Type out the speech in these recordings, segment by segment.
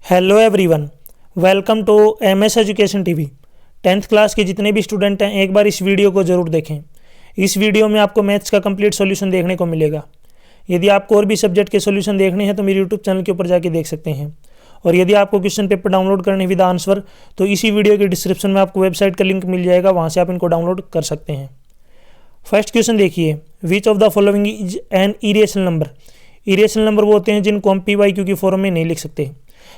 Hello everyone, welcome to MS education TV. 10th class के जितने भी स्टूडेंट हैं एक बार इस वीडियो को ज़रूर देखें। इस वीडियो में आपको मैथ्स का कंप्लीट सॉल्यूशन देखने को मिलेगा। यदि आपको और भी सब्जेक्ट के सॉल्यूशन देखने हैं तो मेरे यूट्यूब चैनल के ऊपर जाके देख सकते हैं। और यदि आपको क्वेश्चन पेपर डाउनलोड करने विद आंसर तो इसी वीडियो के डिस्क्रिप्शन में आपको वेबसाइट का लिंक मिल जाएगा, वहाँ से आप इनको डाउनलोड कर सकते हैं। फर्स्ट क्वेश्चन देखिए, which of the following is an irrational number. Irrational number वो होते हैं जिनको हम पी क्यू की फॉर्म में नहीं लिख सकते।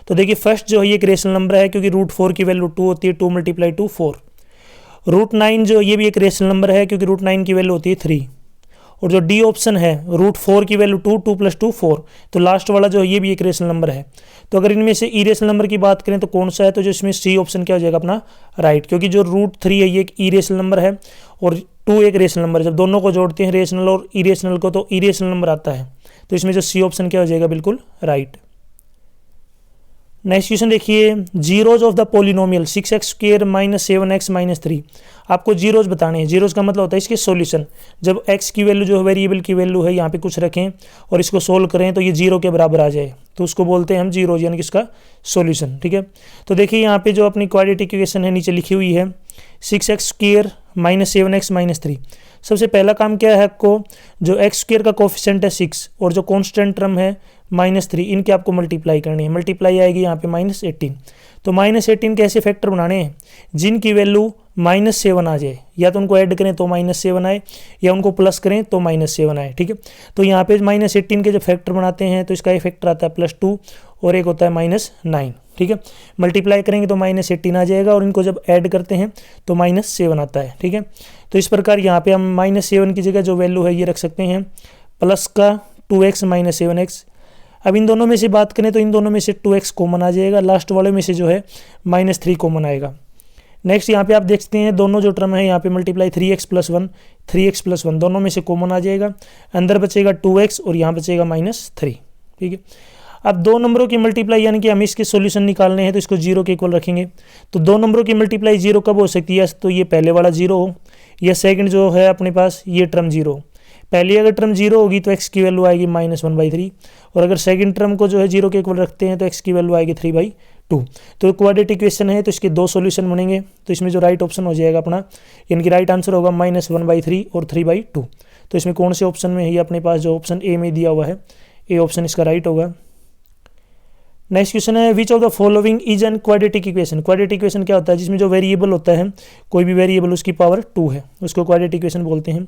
तो देखिए फर्स्ट जो है ये एक रेशनल नंबर है क्योंकि √4 की वैल्यू 2 होती है, 2 × 2 4। √9 जो ये भी एक रेशनल नंबर है क्योंकि √9 की वैल्यू होती है 3। और जो डी ऑप्शन है √4 की वैल्यू 2, 2 + 2 4। तो लास्ट वाला जो है ये भी एक रेशनल नंबर है। तो अगर इनमें से इरेशनल नंबर की बात करें तो कौन सा है, तो जो इसमें सी ऑप्शन क्या हो जाएगा अपना राइट, क्योंकि जो √3 है ये एक इरेशनल नंबर है और 2 एक रेशनल नंबर है। जब दोनों को जोड़ते हैं रेशनल और इरेशनल को तो इरेशनल नंबर आता है। तो इसमें जो सी ऑप्शन क्या हो जाएगा बिल्कुल राइट। नेक्स्ट क्वेश्चन देखिए, zeros of the polynomial 6x² - 7x - 3। आपको जीरोज बताने हैं। जीरोज का मतलब होता है इसके सॉल्यूशन। जब x की वैल्यू जो है वेरिएबल की वैल्यू है यहाँ पे कुछ रखें और इसको सोल्व करें तो ये 0 के बराबर आ जाए तो उसको बोलते हैं हम जीरोज, यानी कि इसका सॉल्यूशन। ठीक है, तो देखिए यहाँ पे जो अपनी क्वाड्रेटिक इक्वेशन है नीचे लिखी हुई है 6x² - 7x - 3। सबसे पहला काम क्या है, आपको जो x² का कोफिशिएंट है 6 और जो कांस्टेंट टर्म है -3, इनके आपको मल्टीप्लाई करनी है। मल्टीप्लाई आएगी यहाँ पे -18। तो -18 कैसे फैक्टर बनाने हैं, जिनकी वैल्यू -7 आ जाए, या तो उनको ऐड करें तो -7 आए या उनको प्लस करें तो -7 आए। ठीक है, तो यहाँ पे -18 के जब फैक्टर बनाते हैं तो इसका फैक्टर आता है +2 और एक होता है -9। ठीक है, मल्टीप्लाई करेंगे तो -18 आ जाएगा और इनको जब ऐड करते हैं तो -7 आता है। ठीक है, तो इस प्रकार यहाँ पे हम -7 की जगह जो वैल्यू है ये रख सकते हैं प्लस का 2x - 7x। अब इन दोनों में से बात करें तो इन दोनों में से 2x कॉमन आ जाएगा, लास्ट वाले में से जो है -3 कॉमन आएगा। नेक्स्ट यहाँ पे आप देख सकते हैं दोनों जो टर्म है यहाँ पे मल्टीप्लाई 3x + 1, 3x + 1 दोनों में से कॉमन आ जाएगा, अंदर बचेगा 2x और यहाँ बचेगा -3। ठीक है, अब दो नंबरों की मल्टीप्लाई यानी कि हम इसके सॉल्यूशन निकालने हैं तो इसको 0 के इक्वल रखेंगे। तो दो नंबरों की मल्टीप्लाई 0 कब हो सकती है, तो ये पहले वाला 0 हो या सेकंड जो है अपने पास ये टर्म 0 हो। पहली अगर टर्म 0 होगी तो x की वैल्यू आएगी -1/3 और अगर सेकंड टर्म को जो है 0 के इक्वल रखते हैं तो x की वैल्यू आएगी 3/2। तो क्वाड्रेटिक इक्वेशन है तो इसके दो सॉल्यूशन बनेंगे। तो इसमें जो राइट ऑप्शन हो जाएगा अपना, यानी कि राइट आंसर होगा -1/3 और 3/2। तो इसमें कौन से ऑप्शन में है, ये अपने पास जो ऑप्शन ए में दिया हुआ है ए ऑप्शन इसका राइट होगा। नेक्स्ट क्वेश्चन है, which of the following is an quadratic equation. Quadratic equation क्या होता है, जिसमें जो वेरिएबल होता है कोई भी वेरिएबल उसकी पावर 2 है, उसको क्वाड्रेटिक इक्वेशन बोलते हैं।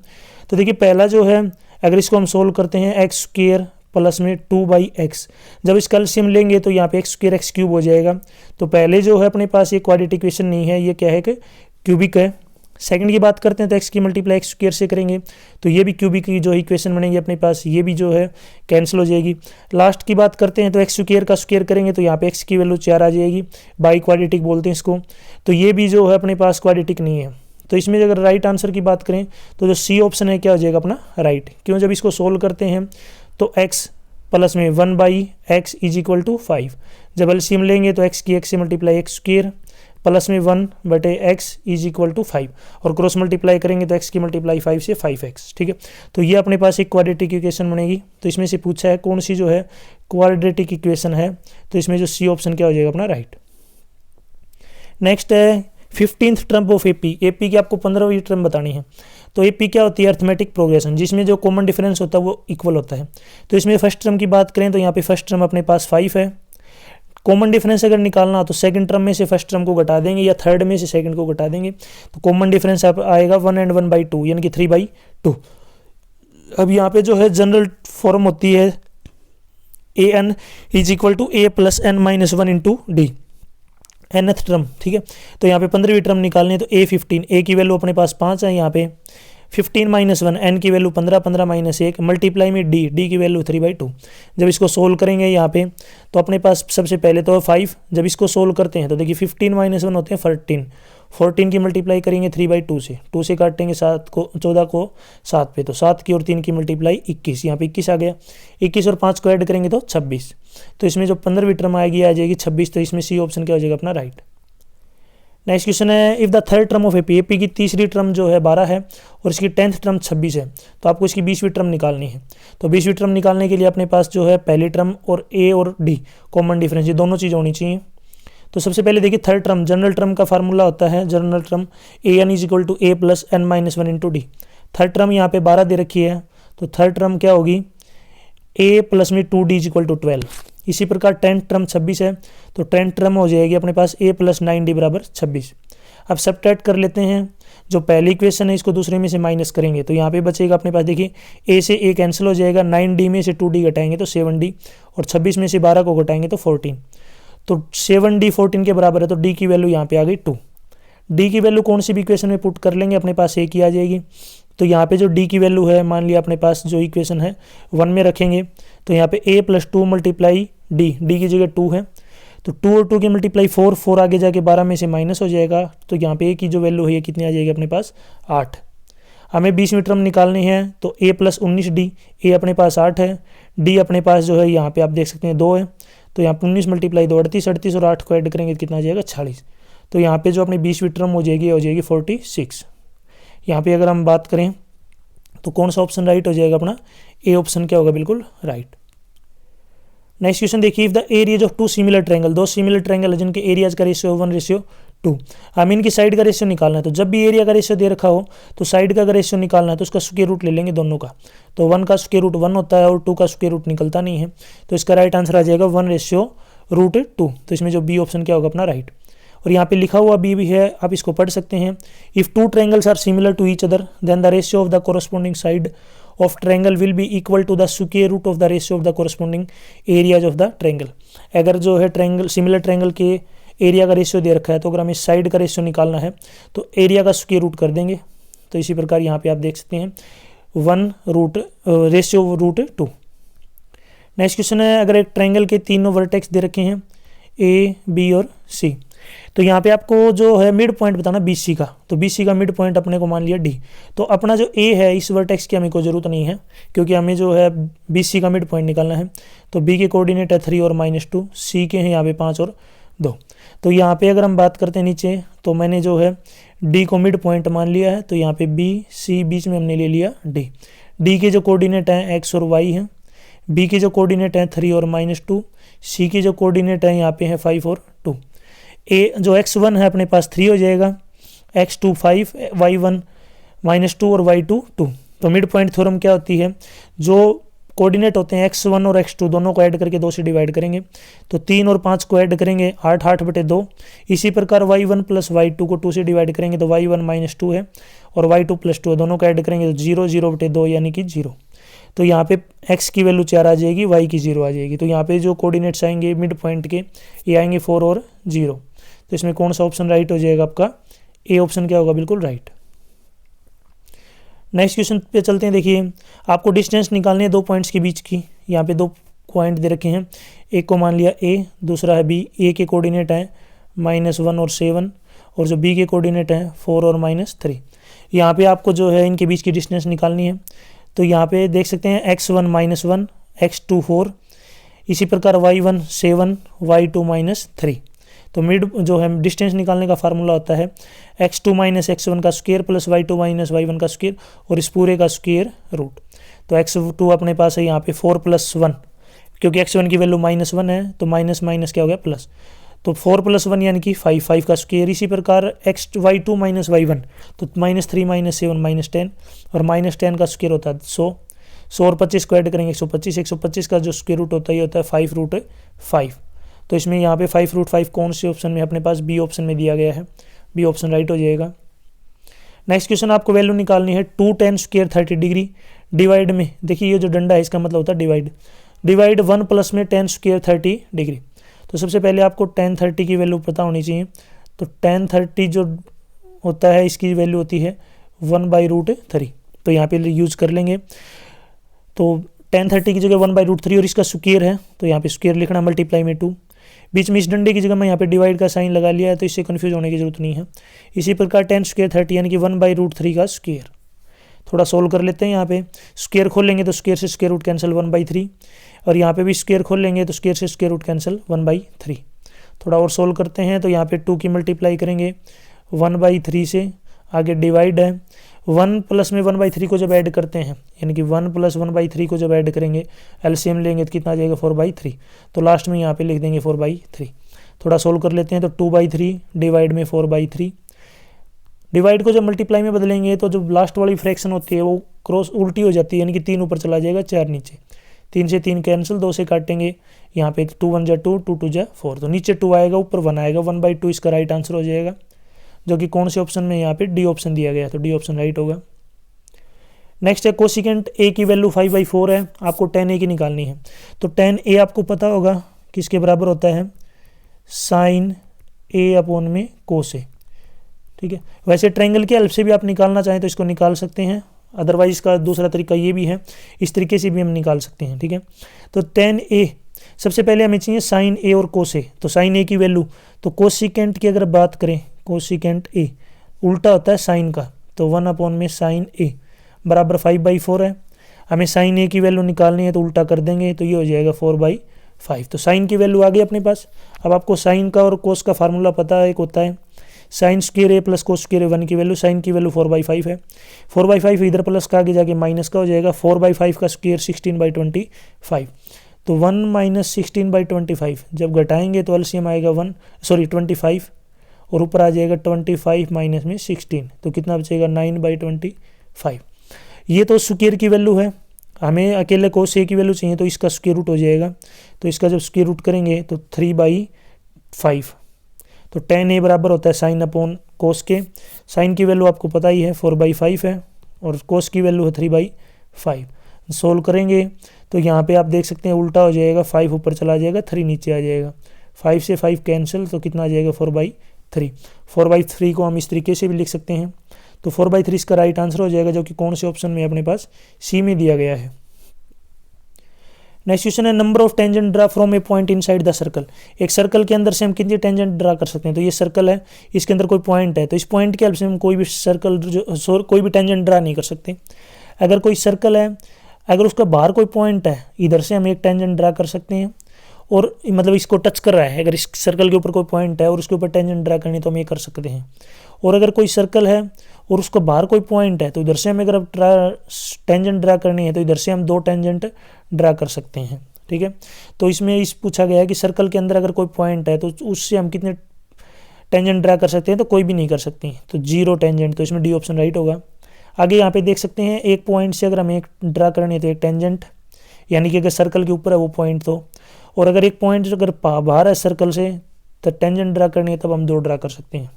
तो देखिए पहला जो है अगर इसको हम सोल्व करते हैं x² प्लस में 2/x, जब इसका एलसीएम लेंगे तो यहाँ पे x² x³ हो जाएगा। तो पहले जो है अपने पास ये क्वाड्रेटिक इक्वेशन नहीं है, ये क्या है कि क्यूबिक है। सेकंड की बात करते हैं तो x की मल्टीप्लाई x² से करेंगे तो ये भी क्यूबिक की जो इक्वेशन बनेगी अपने पास, ये भी जो है कैंसिल हो जाएगी। लास्ट की बात करते हैं तो x² का स्क्वायर करेंगे तो यहाँ पे x की वैल्यू 4 आ जाएगी, बाई क्वाड्रेटिक बोलते हैं इसको। तो ये भी जो है अपने पास क्वाड्रेटिक नहीं है। तो इसमें अगर राइट आंसर की बात करें तो जो सी ऑप्शन है क्या हो जाएगा अपना राइट, क्यों जब इसको सोल्व करते हैं तो x प्लस में 1/x = 5। जब एलसीएम लेंगे तो x की x से मल्टीप्लाई x² प्लस में 1/x = 5 और क्रॉस मल्टीप्लाई करेंगे तो x की मल्टीप्लाई 5 से 5x। ठीक है, तो ये अपने पास एक क्वाड्रेटिक इक्वेशन बनेगी। तो इसमें से पूछा है कौन सी जो है क्वाड्रेटिक इक्वेशन है, तो इसमें जो सी ऑप्शन क्या हो जाएगा अपना राइट। नेक्स्ट है 15th term of AP. AP की आपको 15वीं टर्म बतानी है। तो एपी क्या होती है, अर्थमेटिक प्रोग्रेशन, जिसमें जो कॉमन डिफरेंस होता है वो इक्वल होता है। तो इसमें फर्स्ट टर्म की बात करें तो यहाँ पे फर्स्ट टर्म अपने पास 5 है। कॉमन डिफरेंस अगर निकालना हो तो सेकंड टर्म में से फर्स्ट टर्म को घटा देंगे या थर्ड में से सेकंड को घटा देंगे। तो कॉमन डिफरेंस आएगा 1 और 1/2 यानी कि 3/2। अब यहाँ पे जो है जनरल फॉर्म होती है an = a + n - 1 × d, nth term. ठीक है, तो यहाँ पे 15वीं टर्म निकालनी है तो a15, a की वैल्यू अपने पास 5 है, यहाँ पे 15 - 1, n की वैल्यू 15, 15 - 1 मल्टीप्लाई में d की वैल्यू 3/2। जब इसको सोल्व करेंगे यहाँ पे तो अपने पास सबसे पहले तो 5, जब इसको सोल्व करते हैं तो देखिए 15 - 1 होते हैं 14 की मल्टीप्लाई करेंगे 3/2 से, 2 से काटेंगे 14 को 7 पे, तो 7 की और 3 की मल्टीप्लाई 21, यहाँ पे 21 आ गया। 21 और 5 को ऐड करेंगे तो 26। तो इसमें जो 15वीं टर्म आएगी आ जाएगी 26। तो इसमें सी ऑप्शन क्या हो जाएगा अपना राइट। नेक्स्ट क्वेश्चन है, if the third term of AP, AP की तीसरी टर्म जो है 12 है और इसकी 10th टर्म 26 है, तो आपको इसकी 20वीं टर्म निकालनी है। तो 20वीं टर्म निकालने के लिए अपने पास जो है पहली टर्म और ए और डी कॉमन डिफरेंस, ये दोनों चीज़ होनी चाहिए। तो सबसे पहले देखिए थर्ड टर्म, जनरल टर्म का फार्मूला होता है general term a n is equal to a plus n minus one into d. Third term यहाँ पे 12 दे रखी है, तो थर्ड टर्म क्या होगी, ए प्लस में 2d इज इक्वल टू 12। इसी प्रकार 10th टर्म 26 है, तो 10th टर्म हो जाएगी अपने पास a प्लस 9d बराबर 26। अब सब्ट्रैक्ट कर लेते हैं, जो पहली इक्वेशन है इसको दूसरे में से माइनस करेंगे, तो यहाँ पे बचेगा अपने पास, देखिए a से a कैंसिल हो जाएगा, 9d में से 2d घटाएंगे तो 7d, और 26 में से 12 को घटाएंगे तो 14। तो 7d 14 के बराबर है, तो d की वैल्यू यहाँ पे आ गई 2। d की वैल्यू कौन सी भी इक्वेशन में पुट कर लेंगे अपने पास a की आ जाएगी। तो यहाँ पे जो d की वैल्यू है, मान लिया अपने पास जो इक्वेशन है 1 में रखेंगे, तो यहाँ पे a प्लस 2 मल्टीप्लाई d की जगह 2 है, तो 2 और 2 की मल्टीप्लाई 4 आगे जाके 12 में से माइनस हो जाएगा, तो यहाँ पे a की जो वैल्यू है ये कितनी आ जाएगी अपने पास 8। हमें 20वीं टर्म निकालनी है, तो a प्लस 19d, a अपने पास 8 है, d अपने पास जो है यहाँ पे आप देख सकते हैं 2 है, तो यहाँ पे 19 मल्टीप्लाई 2 38 और 8 को ऐड करेंगे तो कितना आ जाएगा 46। तो यहाँ पे जो अपनी 20वीं टर्म हो जाएगी 46। यहाँ पे अगर हम बात करें तो कौन सा ऑप्शन राइट हो जाएगा अपना, ए ऑप्शन क्या होगा, बिल्कुल राइट। नेक्स्ट क्वेश्चन देखिए, if the areas of two similar triangle, दो सिमिलर ट्रायंगल है जिनके एरियाज का रेशियो 1:2, हमें इनकी साइड का रेशियो निकालना है। तो जब भी एरिया का रेशियो दे रखा हो तो साइड का रेशियो निकालना है, तो उसका स्क्वायर रूट ले लेंगे दोनों का। तो 1 का स्क्वायर रूट 1 होता है और 2 का स्क्वायर रूट निकलता नहीं है, तो इसका राइट आंसर आ जाएगा 1:2। तो इसमें जो बी ऑप्शन क्या होगा अपना राइट। और यहाँ पे लिखा हुआ बी भी है, आप इसको पढ़ सकते हैं। If two triangles are similar to each other then the ratio of the corresponding side of triangle will be equal to the square root of the ratio of the corresponding areas of the triangle. अगर जो है triangle similar triangle के area का ratio दे रखा है, तो अगर हमें साइड का रेशियो निकालना है तो एरिया का स्क्वायर रूट कर देंगे। तो इसी प्रकार यहाँ पे आप देख सकते हैं 1:2। नेक्स्ट क्वेश्चन है, अगर एक ट्रायंगल के तीनों वर्टेक्स दे रखे हैं ए बी और सी, तो यहाँ पे आपको जो है मिड पॉइंट बताना BC का, तो BC का मिड पॉइंट अपने को मान लिया D। तो अपना जो A है इस वर्टेक्स की हमें कोई ज़रूरत नहीं है, क्योंकि हमें जो है BC का मिड पॉइंट निकालना है। तो B के कोऑर्डिनेट है 3 और -2, C के हैं यहाँ पे 5 और 2। तो यहाँ पे अगर हम बात करते हैं नीचे, तो मैंने जो है D को मिड पॉइंट मान लिया है, तो यहाँ पे B C बीच में हमने ले लिया D। D के जो कोऑर्डिनेट हैं X और Y हैं, B के जो कोऑर्डिनेट हैं 3 और -2, C के जो कोऑर्डिनेट हैं यहाँ पे हैं 5 और 2। ए जो x1 है अपने पास 3 हो जाएगा, x2 5, y1 -2 और y2 2। तो मिड पॉइंट थ्योरम क्या होती है, जो कोऑर्डिनेट होते हैं x1 और x2 दोनों को ऐड करके 2 से डिवाइड करेंगे, तो 3 और 5 को ऐड करेंगे 8/2। इसी प्रकार y1 प्लस y2 को 2 से डिवाइड करेंगे तो y1 -2 है, और y2 + 2 दोनों को ऐड करेंगे तो 0/2 यानी कि 0। तो यहाँ पे x की वैल्यू 4 आ जाएगी, y की 0 आ जाएगी। तो यहाँ पे जो कोऑर्डिनेट्स आएंगे मिड पॉइंट के, ये आएंगे 4 और 0। तो इसमें कौन सा ऑप्शन राइट हो जाएगा आपका, ए ऑप्शन क्या होगा, बिल्कुल राइट। नेक्स्ट क्वेश्चन पे चलते हैं। देखिए आपको डिस्टेंस निकालनी है दो पॉइंट्स के बीच की। यहाँ पे 2 पॉइंट दे रखे हैं, एक को मान लिया A, दूसरा है B। A के कोऑर्डिनेट हैं -1 और 7, और जो B के कोऑर्डिनेट हैं 4 और -3। यहाँ पे आपको जो है इनके बीच की डिस्टेंस निकालनी है। तो यहाँ पे देख सकते हैं x1 -1, x2 4, इसी प्रकार y1 7, y2 -3। तो मिड जो है डिस्टेंस निकालने का फार्मूला होता है x2 - x1 का स्क्वायर प्लस y2 - y1 का स्क्वायर, और इस पूरे का स्क्वायर रूट। तो x2 अपने पास है यहाँ पे 4 + 1, क्योंकि x1 की वैल्यू -1 है, तो माइनस माइनस क्या हो गया प्लस, तो 4 + 1 यानी कि 5 का स्क्वायर। इसी प्रकार y2 - y1, तो -3 - 7 -10, और -10 का स्क्वायर होता है 100 और 25 को ऐड करेंगे 125। 125 का जो स्क्वायर रूट होता है ये होता है 5√5। तो इसमें यहाँ पे 5√5 कौन से ऑप्शन में अपने पास, बी ऑप्शन में दिया गया है, बी ऑप्शन राइट हो जाएगा। नेक्स्ट क्वेश्चन, आपको वैल्यू निकालनी है 2 tan स्क्वायर 30 डिग्री डिवाइड में। देखिए ये जो डंडा है इसका मतलब होता है डिवाइड 1 प्लस में tan स्क्वायर 30 डिग्री। तो सबसे पहले आपको tan 30 की वैल्यू पता होनी चाहिए। तो tan 30 जो होता है इसकी वैल्यू होती है 1/√3। तो यहाँ पे यूज कर लेंगे। तो tan 30 की जगह 1/√3 और इसका स्क्वायर है, तो यहाँ पे स्क्वायर लिखना मल्टीप्लाई में 2। बीच में इस डंडे की जगह मैं यहाँ पे डिवाइड का साइन लगा लिया है, तो इससे कंफ्यूज होने की जरूरत नहीं है। इसी प्रकार tan स्क्वायर 30 यानी कि 1/√3 का स्क्वायर। थोड़ा सोल्व कर लेते हैं। यहाँ पे स्क्वायर खोल लेंगे तो स्क्वायर से स्क्वायर रूट कैंसिल 1/3, और यहाँ पे भी स्क्वायर खोल लेंगे तो स्क्वायर से स्क्वायर रूट कैंसिल 1/3। थोड़ा और सोल्व करते हैं तो यहाँ पे 2 की मल्टीप्लाई करेंगे 1/3 से, आगे डिवाइड है 1 प्लस में 1/3 को जब ऐड करते हैं, यानी कि 1 प्लस 1/3 को जब ऐड करेंगे एलसीएम लेंगे तो कितना आ जाएगा 4/3, तो लास्ट में यहाँ पे लिख देंगे 4/3। थोड़ा सोल्व कर लेते हैं तो 2/3 डिवाइड में 4/3, डिवाइड को जब मल्टीप्लाई में बदलेंगे तो जो लास्ट वाली फ्रैक्शन होती है वो क्रॉस उल्टी हो जाती है, यानी कि 3 ऊपर चला जाएगा 4 नीचे, 3 से 3 कैंसिल, 2 से काटेंगे, यहाँ पे 2 1 जा 2, 2 2 जा 4, तो नीचे 2 आएगा ऊपर 1 आएगा, 1/2 इसका राइट आंसर हो जाएगा, जो कि कौन से ऑप्शन में यहाँ पे डी ऑप्शन दिया गया, तो डी ऑप्शन राइट होगा। नेक्स्ट है कोसिकेंट ए की वैल्यू 5/4 है, आपको tan a की निकालनी है। तो tan a आपको पता होगा किसके बराबर होता है, साइन a अपॉन में कोस ए, ठीक है। वैसे ट्रायंगल की हेल्प से भी आप निकालना चाहें तो इसको निकाल सकते हैं, अदरवाइज इसका दूसरा तरीका ये भी है, इस तरीके से भी हम निकाल सकते हैं, ठीक है। तो tan a सबसे पहले हमें चाहिए साइन a और कोस ए, तो साइन a की वैल्यू, तो कोसिकेंट की अगर बात करें, कोसिकेंट a उल्टा होता है साइन का, तो 1 अपॉन में साइन a बराबर 5/4 है। हमें साइन a की वैल्यू निकालनी है तो उल्टा कर देंगे तो ये हो जाएगा 4/5, तो साइन की वैल्यू आ गई अपने पास। अब आपको साइन का और कोस का फार्मूला पता है, एक होता है sine square a plus cos square 1 की वैल्यू, साइन की वैल्यू 4/5 है, 4/5 इधर प्लस का आगे जाके माइनस का हो जाएगा, 4/5 का स्क्वायर 16/25, तो 1 माइनस 16/25 जब घटाएंगे तो एलसीएम आएगा 25 और ऊपर आ जाएगा 25 माइनस में 16, तो कितना बचेगा 9/25। ये तो स्क्वायर की वैल्यू है, हमें अकेले कोस ए की वैल्यू चाहिए तो इसका स्क्वायर रूट हो जाएगा, तो इसका जब स्क्वायर रूट करेंगे तो 3/5, तो tan a बराबर होता है साइन अपॉन कोस के, साइन की वैल्यू आपको पता ही है 4/5 है और कोस की वैल्यू है 3/5। सोल्व करेंगे तो यहाँ पे आप देख सकते हैं उल्टा हो जाएगा, 5 ऊपर चला जाएगा 3 नीचे आ जाएगा, 5 से 5 कैंसिल, तो कितना आ जाएगा 4/3। 4/3 को हम इस तरीके से भी लिख सकते हैं, तो 4/3 इसका राइट आंसर हो जाएगा, जो कि कौन से ऑप्शन में अपने पास सी में दिया गया है। नेक्स्ट क्वेश्चन है number of tangent draw from A point inside the circle. एक सर्कल के अंदर से हम कितनी टेंजेंट ड्रा कर सकते हैं, तो ये सर्कल है, इसके अंदर कोई पॉइंट है, तो इस पॉइंट की हेल्प से हम कोई भी सर्कल कोई भी टेंजेंट ड्रा नहीं कर सकते। अगर कोई सर्कल है, अगर उसका बाहर कोई पॉइंट है, इधर से हम एक टेंजेंट ड्रा कर सकते हैं, और मतलब इसको टच कर रहा है, अगर इस सर्कल के ऊपर कोई पॉइंट है और उसके ऊपर टेंजेंट ड्रा करनी तो हम ये कर सकते हैं। और अगर कोई सर्कल है और उसको बाहर कोई पॉइंट है, तो इधर से हमें अगर टेंजेंट ड्रा करनी है तो इधर से हम 2 टेंजेंट ड्रा कर सकते हैं, ठीक है। तो इसमें इस पूछा गया है कि सर्कल के अंदर अगर कोई पॉइंट है तो उससे हम कितने टेंजेंट ड्रा कर सकते हैं, तो कोई भी नहीं कर सकते हैं, तो 0 टेंजेंट, तो इसमें डी ऑप्शन राइट होगा। आगे यहाँ पे देख सकते हैं एक पॉइंट से अगर हमें एक ड्रा करनी है तो एक टेंजेंट, यानी कि अगर सर्कल के ऊपर है वो पॉइंट, तो और अगर एक पॉइंट अगर बाहर है सर्कल से तो टेंजेंट ड्रा करनी है तब हम 2 ड्रा कर सकते हैं।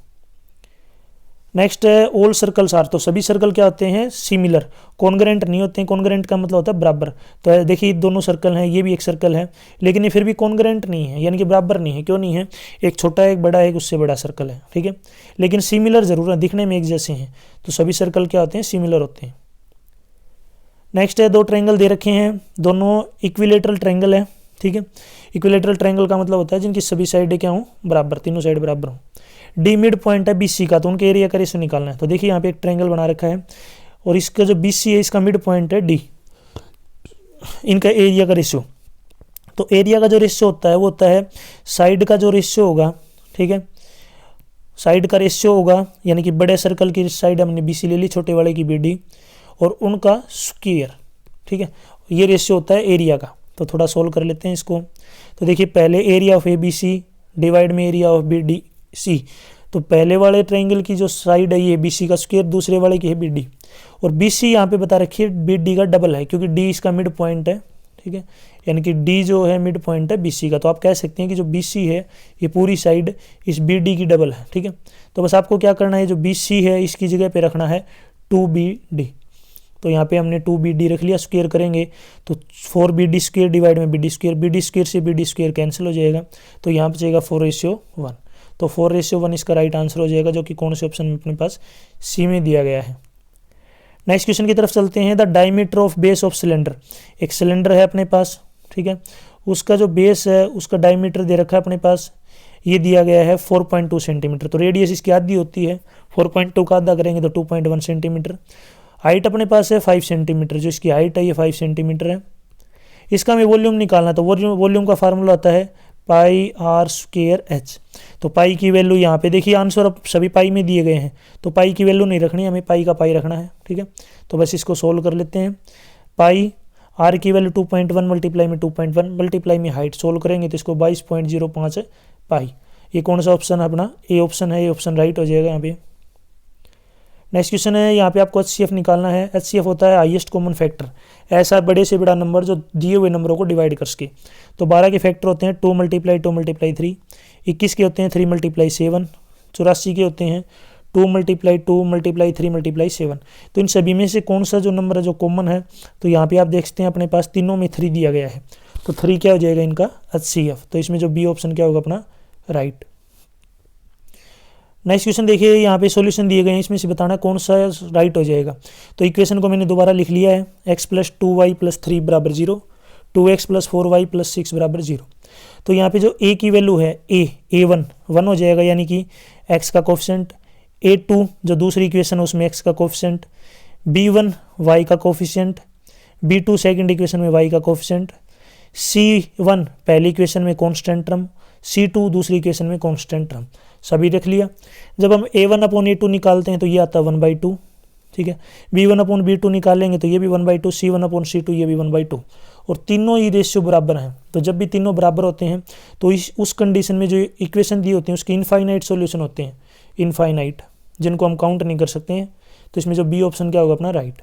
नेक्स्ट है ऑल सर्कल्स आर, तो सभी सर्कल क्या होते हैं सिमिलर, कॉन्ग्रेंट नहीं होते हैं। कॉन्ग्रेंट का मतलब होता है बराबर, तो देखिए दोनों सर्कल हैं, ये भी एक सर्कल है लेकिन ये फिर भी कॉन्ग्रेंट नहीं है, यानी कि बराबर नहीं है। क्यों नहीं है, एक छोटा है एक बड़ा है, एक उससे बड़ा सर्कल है, ठीक है, लेकिन सिमिलर जरूर है, दिखने में एक जैसे हैं, तो सभी सर्कल क्या होते हैं सिमिलर होते हैं। नेक्स्ट है 2 ट्रायंगल दे रखे हैं, दोनों इक्विलेटरल ट्रायंगल है, ठीक है। इक्विलेटरल ट्रायंगल का मतलब होता है जिनकी सभी साइडें क्या हों बराबर, तीनों साइड बराबर हों। डी मिड पॉइंट है बीसी का, तो उनके एरिया का रेशियो निकालना है। तो देखिए यहाँ पे एक ट्रायंगल बना रखा है और इसका जो बीसी है इसका मिड पॉइंट है डी, इनका एरिया का रेशियो, तो एरिया का जो रेशियो होता है वो होता है साइड का जो रेशियो होगा, ठीक है, साइड का रेशियो होगा, यानी कि बड़े सर्कल की साइड हमने बीसी ले ली, छोटे वाले की बीडी, और उनका स्क्वायर, ठीक है, ये रेशियो होता है एरिया का। तो थोड़ा सोल्व कर लेते हैं इसको। तो देखिए पहले area of A B C divide में area of B D C, तो पहले वाले ट्रायंगल की जो साइड है ये बी सी का स्क्वायर, दूसरे वाले की है बी डी, और बी सी यहाँ पे बता रखी है बी डी का डबल है, क्योंकि डी इसका मिड पॉइंट है, ठीक है, यानी कि डी जो है मिड पॉइंट है बी सी का। तो आप कह सकते हैं कि जो बी सी है ये पूरी साइड इस बी डी की डबल है, ठीक है। तो बस आपको क्या करना है, जो बी सी है इसकी जगह पे रखना है 2BD, तो यहाँ पे हमने 2BD रख लिया, स्क्वायर करेंगे तो 4BD स्क्वायर डिवाइड में BD स्क्वायर से BD स्क्वायर कैंसिल हो जाएगा, तो यहाँ बचेगा 4:1, तो 4:1 इसका राइट आंसर हो जाएगा, जो कि कौन से ऑप्शन में अपने पास सी में दिया गया है। नेक्स्ट क्वेश्चन की तरफ चलते हैं। The diameter of base of cylinder, एक सिलेंडर है अपने पास, ठीक है, उसका जो बेस है उसका डायमीटर दे रखा है अपने पास, ये दिया गया है 4.2 सेंटीमीटर, तो रेडियस इसकी आधी होती है, 4.2 का आधा करेंगे तो 2.1 सेंटीमीटर। हाइट अपने पास है 5 सेंटीमीटर, जो इसकी हाइट है ये 5 सेंटीमीटर है। इसका हमें वॉल्यूम निकालना, तो वॉल्यूम का फार्मूला होता है पाई आर स्क्वायर एच। तो पाई की वैल्यू यहाँ पे देखिए, आंसर अब सभी पाई में दिए गए हैं, तो पाई की वैल्यू नहीं रखनी, हमें पाई का पाई रखना है। ठीक है, तो बस इसको सोल्व कर लेते हैं। पाई आर की वैल्यू 2.1 मल्टीप्लाई में 2.1 मल्टीप्लाई में हाइट सोल्व करेंगे तो इसको 22.05 पाई। ये कौन सा ऑप्शन है अपना? ए ऑप्शन है, ये ऑप्शन राइट हो जाएगा यहाँ पे। नेक्स्ट क्वेश्चन है, यहाँ पे आपको HCF निकालना है। HCF होता है हाईएस्ट कॉमन फैक्टर, ऐसा बड़े से बड़ा नंबर जो दिए हुए नंबरों को डिवाइड कर सके। तो 12 के फैक्टर होते हैं 2 मल्टीप्लाई 2 मल्टीप्लाई 3, 21 के होते हैं 3 मल्टीप्लाई 7, 84 के होते हैं 2 मल्टीप्लाई 2 मल्टीप्लाई 3 मल्टीप्लाई 7। तो इन सभी में से कौन सा जो नंबर है जो कॉमन है? तो यहाँ पे आप देख सकते हैं अपने पास तीनों में 3 दिया गया है, तो 3 क्या हो जाएगा इनका? HCF। तो इसमें जो बी ऑप्शन क्या होगा अपना? राइट। नेक्स्ट क्वेश्चन देखिए, यहाँ पे सॉल्यूशन दिए गए हैं, इसमें से बताना कौन सा राइट हो जाएगा। तो इक्वेशन को मैंने दोबारा लिख लिया है, x + 2y + 3 बराबर 0, 2x + 4y + 6 बराबर 0। तो यहाँ पे जो a की वैल्यू है a1 1 हो जाएगा, यानी कि x का कोफिशिएंट, a2 जो दूसरी इक्वेशन है उसमें x का कोफिशिएंट, b1 y का कोफिशिएंट, b2 सेकंड इक्वेशन में y का कोफिशिएंट, c1 पहली इक्वेशन में कांस्टेंट टर्म, c2 दूसरी इक्वेशन में कांस्टेंट टर्म, सभी रख लिया। जब हम a1/a2 निकालते हैं तो ये आता है 1/2। ठीक है, b1/b2 निकालेंगे तो ये भी 1/2, c1/c2 ये भी 1/2, और तीनों ही रेशियो बराबर हैं। तो जब भी तीनों बराबर होते हैं तो उस कंडीशन में जो इक्वेशन दी होती है उसके इनफाइनाइट सॉल्यूशन होते हैं, इनफाइनाइट, जिनको हम काउंट नहीं कर सकते हैं। तो इसमें जो बी ऑप्शन क्या होगा अपना? राइट।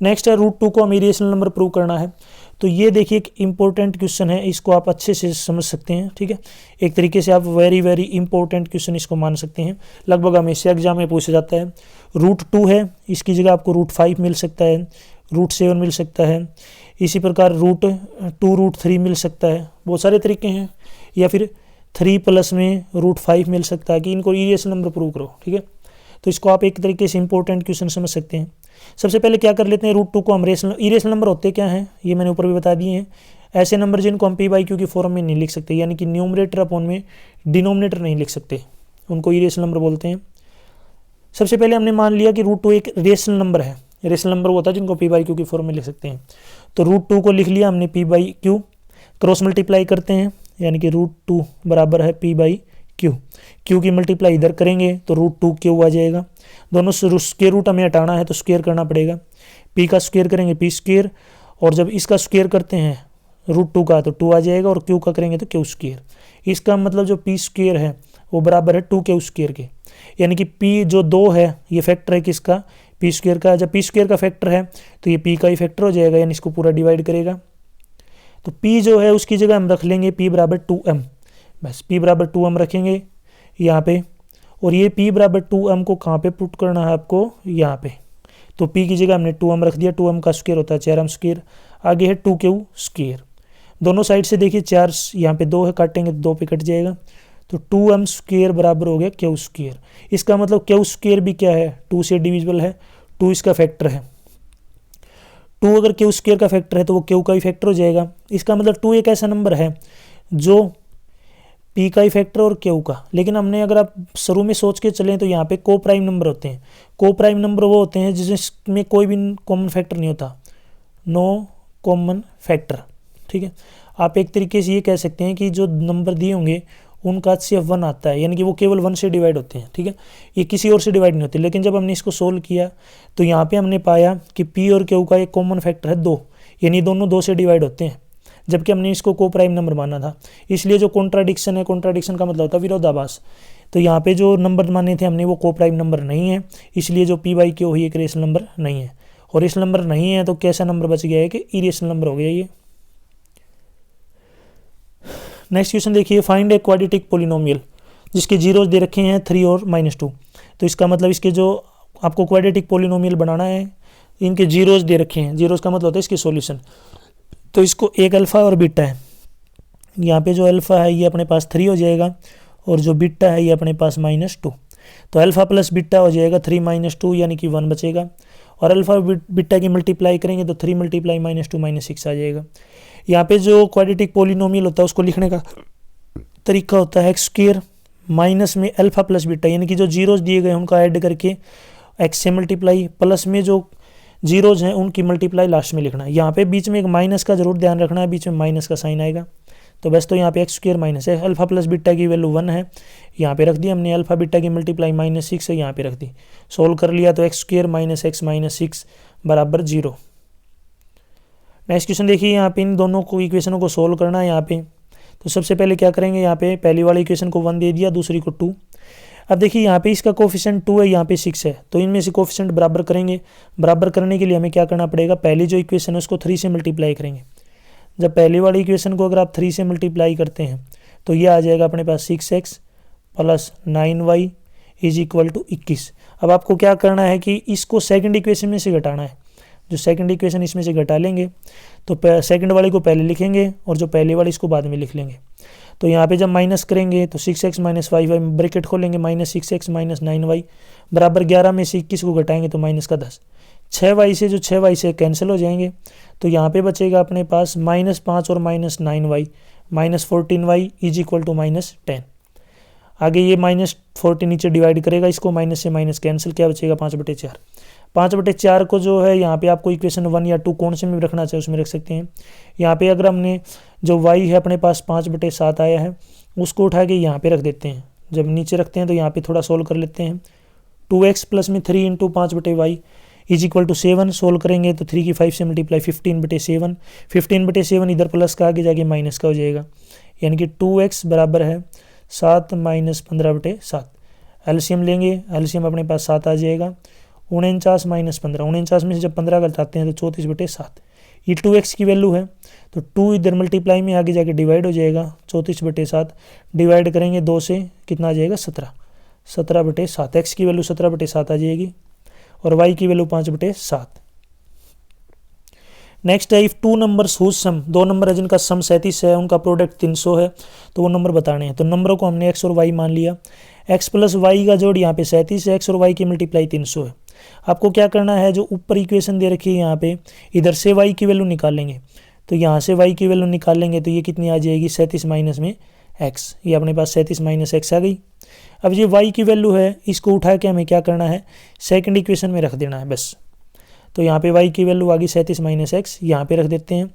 नेक्स्ट है √2 को हमें इरेशनल नंबर प्रूव करना है। तो ये देखिए एक इंपॉर्टेंट क्वेश्चन है, इसको आप अच्छे से समझ सकते हैं। ठीक है, एक तरीके से आप वेरी वेरी इंपॉर्टेंट क्वेश्चन इसको मान सकते हैं, लगभग हमेशा एग्जाम में पूछा जाता है। √2 है, इसकी जगह आपको √5 मिल सकता है, √7 मिल सकता है, इसी प्रकार √2 √3 मिल सकता है, बहुत सारे तरीके हैं। या फिर 3 प्लस में √5 मिल सकता है कि इनको इरेशनल नंबर प्रूव करो। ठीक है, तो इसको आप एक तरीके से इंपॉर्टेंट क्वेश्चन समझ सकते हैं। सबसे पहले क्या कर लेते हैं, √2 को हम इरेशनल नंबर होते क्या हैं ये मैंने ऊपर भी बता दिए हैं। ऐसे नंबर जिनको हम p/q की फॉर्म में नहीं लिख सकते, यानी कि न्यूमरेटर अपॉन में डिनोमिनेटर नहीं लिख सकते, उनको इरेशनल नंबर बोलते हैं। सबसे पहले हमने मान लिया कि √2 एक रेशनल नंबर है। रेशनल नंबर वो होता है जिनको p/q की फॉर्म में लिख सकते हैं। तो √2 को लिख लिया हमने p/q, क्रॉस मल्टीप्लाई करते हैं, यानी कि √2 बराबर है p/q, q की मल्टीप्लाई इधर करेंगे तो √2q आ जाएगा। दोनों स्क्वायर रूट हमें हटाना है तो स्क्वायर करना पड़ेगा, p का स्क्वायर करेंगे p², और जब इसका स्क्वायर करते हैं √2 का तो 2 आ जाएगा, और q का करेंगे तो q²। इसका मतलब जो p² है वो बराबर है 2q² के, यानी कि p जो 2 है ये फैक्टर है किसका? p² का। जब p² का फैक्टर है तो ये p का ही फैक्टर हो जाएगा, यानी इसको पूरा डिवाइड करेगा। तो p जो है उसकी जगह हम रख लेंगे p बराबर 2m, बस p बराबर 2m रखेंगे यहाँ पे, और ये p बराबर 2m को कहाँ पे पुट करना है आपको? यहाँ पे। तो p की जगह हमने 2m रख दिया, 2m का स्क्वायर होता है 4m², आगे है 2q²। दोनों साइड से देखिए 4 यहाँ पे 2 है, काटेंगे तो 2 पे कट जाएगा, तो 2m² बराबर हो गया q²। इसका मतलब q² भी क्या है? 2 से डिविजिबल है, 2 इसका फैक्टर है। 2 अगर q² का फैक्टर है तो वो q का ही फैक्टर हो जाएगा। इसका मतलब 2 एक ऐसा नंबर है जो p का ही फैक्टर और q का। लेकिन हमने अगर आप शुरू में सोच के चलें तो यहाँ पे को प्राइम नंबर होते हैं। को प्राइम नंबर वो होते हैं जिसमें कोई भी कॉमन फैक्टर नहीं होता, नो कॉमन फैक्टर। ठीक है, आप एक तरीके से ये कह सकते हैं कि जो नंबर दिए होंगे उनका HCF 1 आता है, यानी कि वो केवल 1 से डिवाइड होते हैं। ठीक है, ये किसी और से डिवाइड नहीं होते। लेकिन जब हमने इसको सोल्व किया तो यहाँ पे हमने पाया कि p और q का एक कॉमन फैक्टर है 2, यानी दोनों 2 से डिवाइड होते हैं, जबकि हमने इसको को प्राइम नंबर माना था। इसलिए जो कॉन्ट्राडिक्शन है, कॉन्ट्राडिक्शन का मतलब होता है विरोधाभास, तो यहाँ पे जो नंबर माने थे हमने वो को प्राइम नंबर नहीं है, इसलिए जो p/q ही एक रेशनल नंबर नहीं है। और रेशनल नंबर नहीं है तो कैसा नंबर बच गया है कि इरेशनल नंबर हो गया ये। नेक्स्ट क्वेश्चन देखिए, फाइंड ए क्वाड्रेटिक पोलिनोमियल जिसके जीरोज दे रखे हैं 3 और -2। तो इसका मतलब इसके जो आपको क्वाड्रेटिक पोलिनोमियल बनाना है इनके जीरोज दे रखे हैं। जीरोज का मतलब होता है इसके सॉल्यूशन। तो इसको एक अल्फ़ा और बीटा है, यहाँ पे जो अल्फ़ा है ये अपने पास 3 हो जाएगा, और जो बीटा है ये अपने पास -2। तो अल्फ़ा प्लस बीटा हो जाएगा 3 -2, यानी कि 1 बचेगा, और अल्फ़ा बीटा की मल्टीप्लाई करेंगे तो 3 × -2 -6 आ जाएगा। यहाँ पे जो क्वाड्रेटिक पोलिनोमियल होता है उसको लिखने का तरीका होता है x² माइनस में अल्फ़ा प्लस बीटा, यानी कि जो जीरोज दिए गए उनका ऐड करके x से मल्टीप्लाई, प्लस में जो जीरोज हैं उनकी मल्टीप्लाई लास्ट में लिखना है। यहाँ पे बीच में एक माइनस का जरूर ध्यान रखना है, बीच में माइनस का साइन आएगा। तो बस तो यहाँ पे एक्स स्क्वायर माइनस है, अल्फा प्लस बीटा की वैल्यू 1 है, यहाँ पे रख दी हमने, अल्फा बीटा की मल्टीप्लाई -6 है, यहाँ पे रख दी, सोल्व कर लिया तो x square minus x minus 6 बराबर 0। नेक्स्ट क्वेश्चन देखिए, यहाँ पे इन दोनों को इक्वेशनों को सोल्व करना है यहाँ पे। तो सबसे पहले क्या करेंगे, यहाँ पे पहली वाली इक्वेशन को 1 दे दिया, दूसरी को 2। अब देखिए यहाँ पे इसका कोफिशिएंट 2 है, यहाँ पे 6 है, तो इनमें से कोफिशिएंट बराबर करेंगे। बराबर करने के लिए हमें क्या करना पड़ेगा, पहली जो इक्वेशन है उसको 3 से मल्टीप्लाई करेंगे। जब पहली वाली इक्वेशन को अगर आप 3 से मल्टीप्लाई करते हैं तो ये आ जाएगा अपने पास 6x plus 9y is equal to 21। अब आपको क्या करना है कि इसको सेकंड इक्वेशन में से घटाना है। जो सेकंड इक्वेशन इसमें से घटा लेंगे तो सेकंड वाली को पहले लिखेंगे और जो पहले वाली इसको बाद में लिख लेंगे। तो यहाँ पे जब माइनस करेंगे तो 6x माइनस 5y ब्रैकेट खोलेंगे, -6x माइनस 9y बराबर 11 में से 21 को घटाएंगे तो माइनस का 10। 6y से जो 6y से कैंसिल हो जाएंगे, तो यहाँ पे बचेगा अपने पास -5 और -9y -14y is equal to -10। आगे ये -14 नीचे डिवाइड करेगा, इसको माइनस से माइनस कैंसिल, क्या बचेगा 5/4। 5/4 को जो है यहाँ पे आपको इक्वेशन 1 या 2 कौन से में रखना चाहिए उसमें रख सकते हैं। यहाँ पे अगर हमने जो y है अपने पास 5/7 आया है, उसको उठा के यहाँ पे रख देते हैं। जब नीचे रखते हैं तो यहाँ पे थोड़ा सोल्व कर लेते हैं। 2x प्लस में 3 into 5/y is equal to 7। Solve करेंगे तो 3 की 5 से मल्टीप्लाई 15/7। 15/7 इधर प्लस का आगे जाके माइनस का हो जाएगा, यानी कि 2x बराबर है 7 माइनस 15/7। एलसीएम लेंगे, एलसीएम अपने पास 7 आ जाएगा। 49 माइनस 15, 49 में से जब 15 घटाते हैं तो 34/7। ये 2x की वैल्यू है, तो 2 इधर मल्टीप्लाई में आगे जाके डिवाइड हो जाएगा। 34/7 डिवाइड करेंगे 2 से, कितना आ जाएगा 17। 17/7 x की वैल्यू 17/7 आ जाएगी और y की वैल्यू 5/7। नेक्स्ट है, if 2 numbers whose sum, 2 number है जिनका सम 37 है, उनका प्रोडक्ट 300 है, तो वो नंबर बताने हैं। तो नंबरों को हमने x और y मान लिया। x प्लस y का जोड़ यहाँ पे 37 है, x और y की मल्टीप्लाई 300 है। आपको क्या करना है, जो ऊपर इक्वेशन दे रखी है यहाँ पे, इधर से y की वैल्यू निकालेंगे। तो यहाँ से y की वैल्यू निकालेंगे तो ये कितनी आ जाएगी, 37 माइनस में x, ये अपने पास 37 माइनस x आ गई। अब ये y की वैल्यू है, इसको उठा के हमें क्या करना है, सेकंड इक्वेशन में रख देना है बस। तो यहाँ पे y की वैल्यू आ गई 37 माइनस x, यहाँ पे रख देते हैं।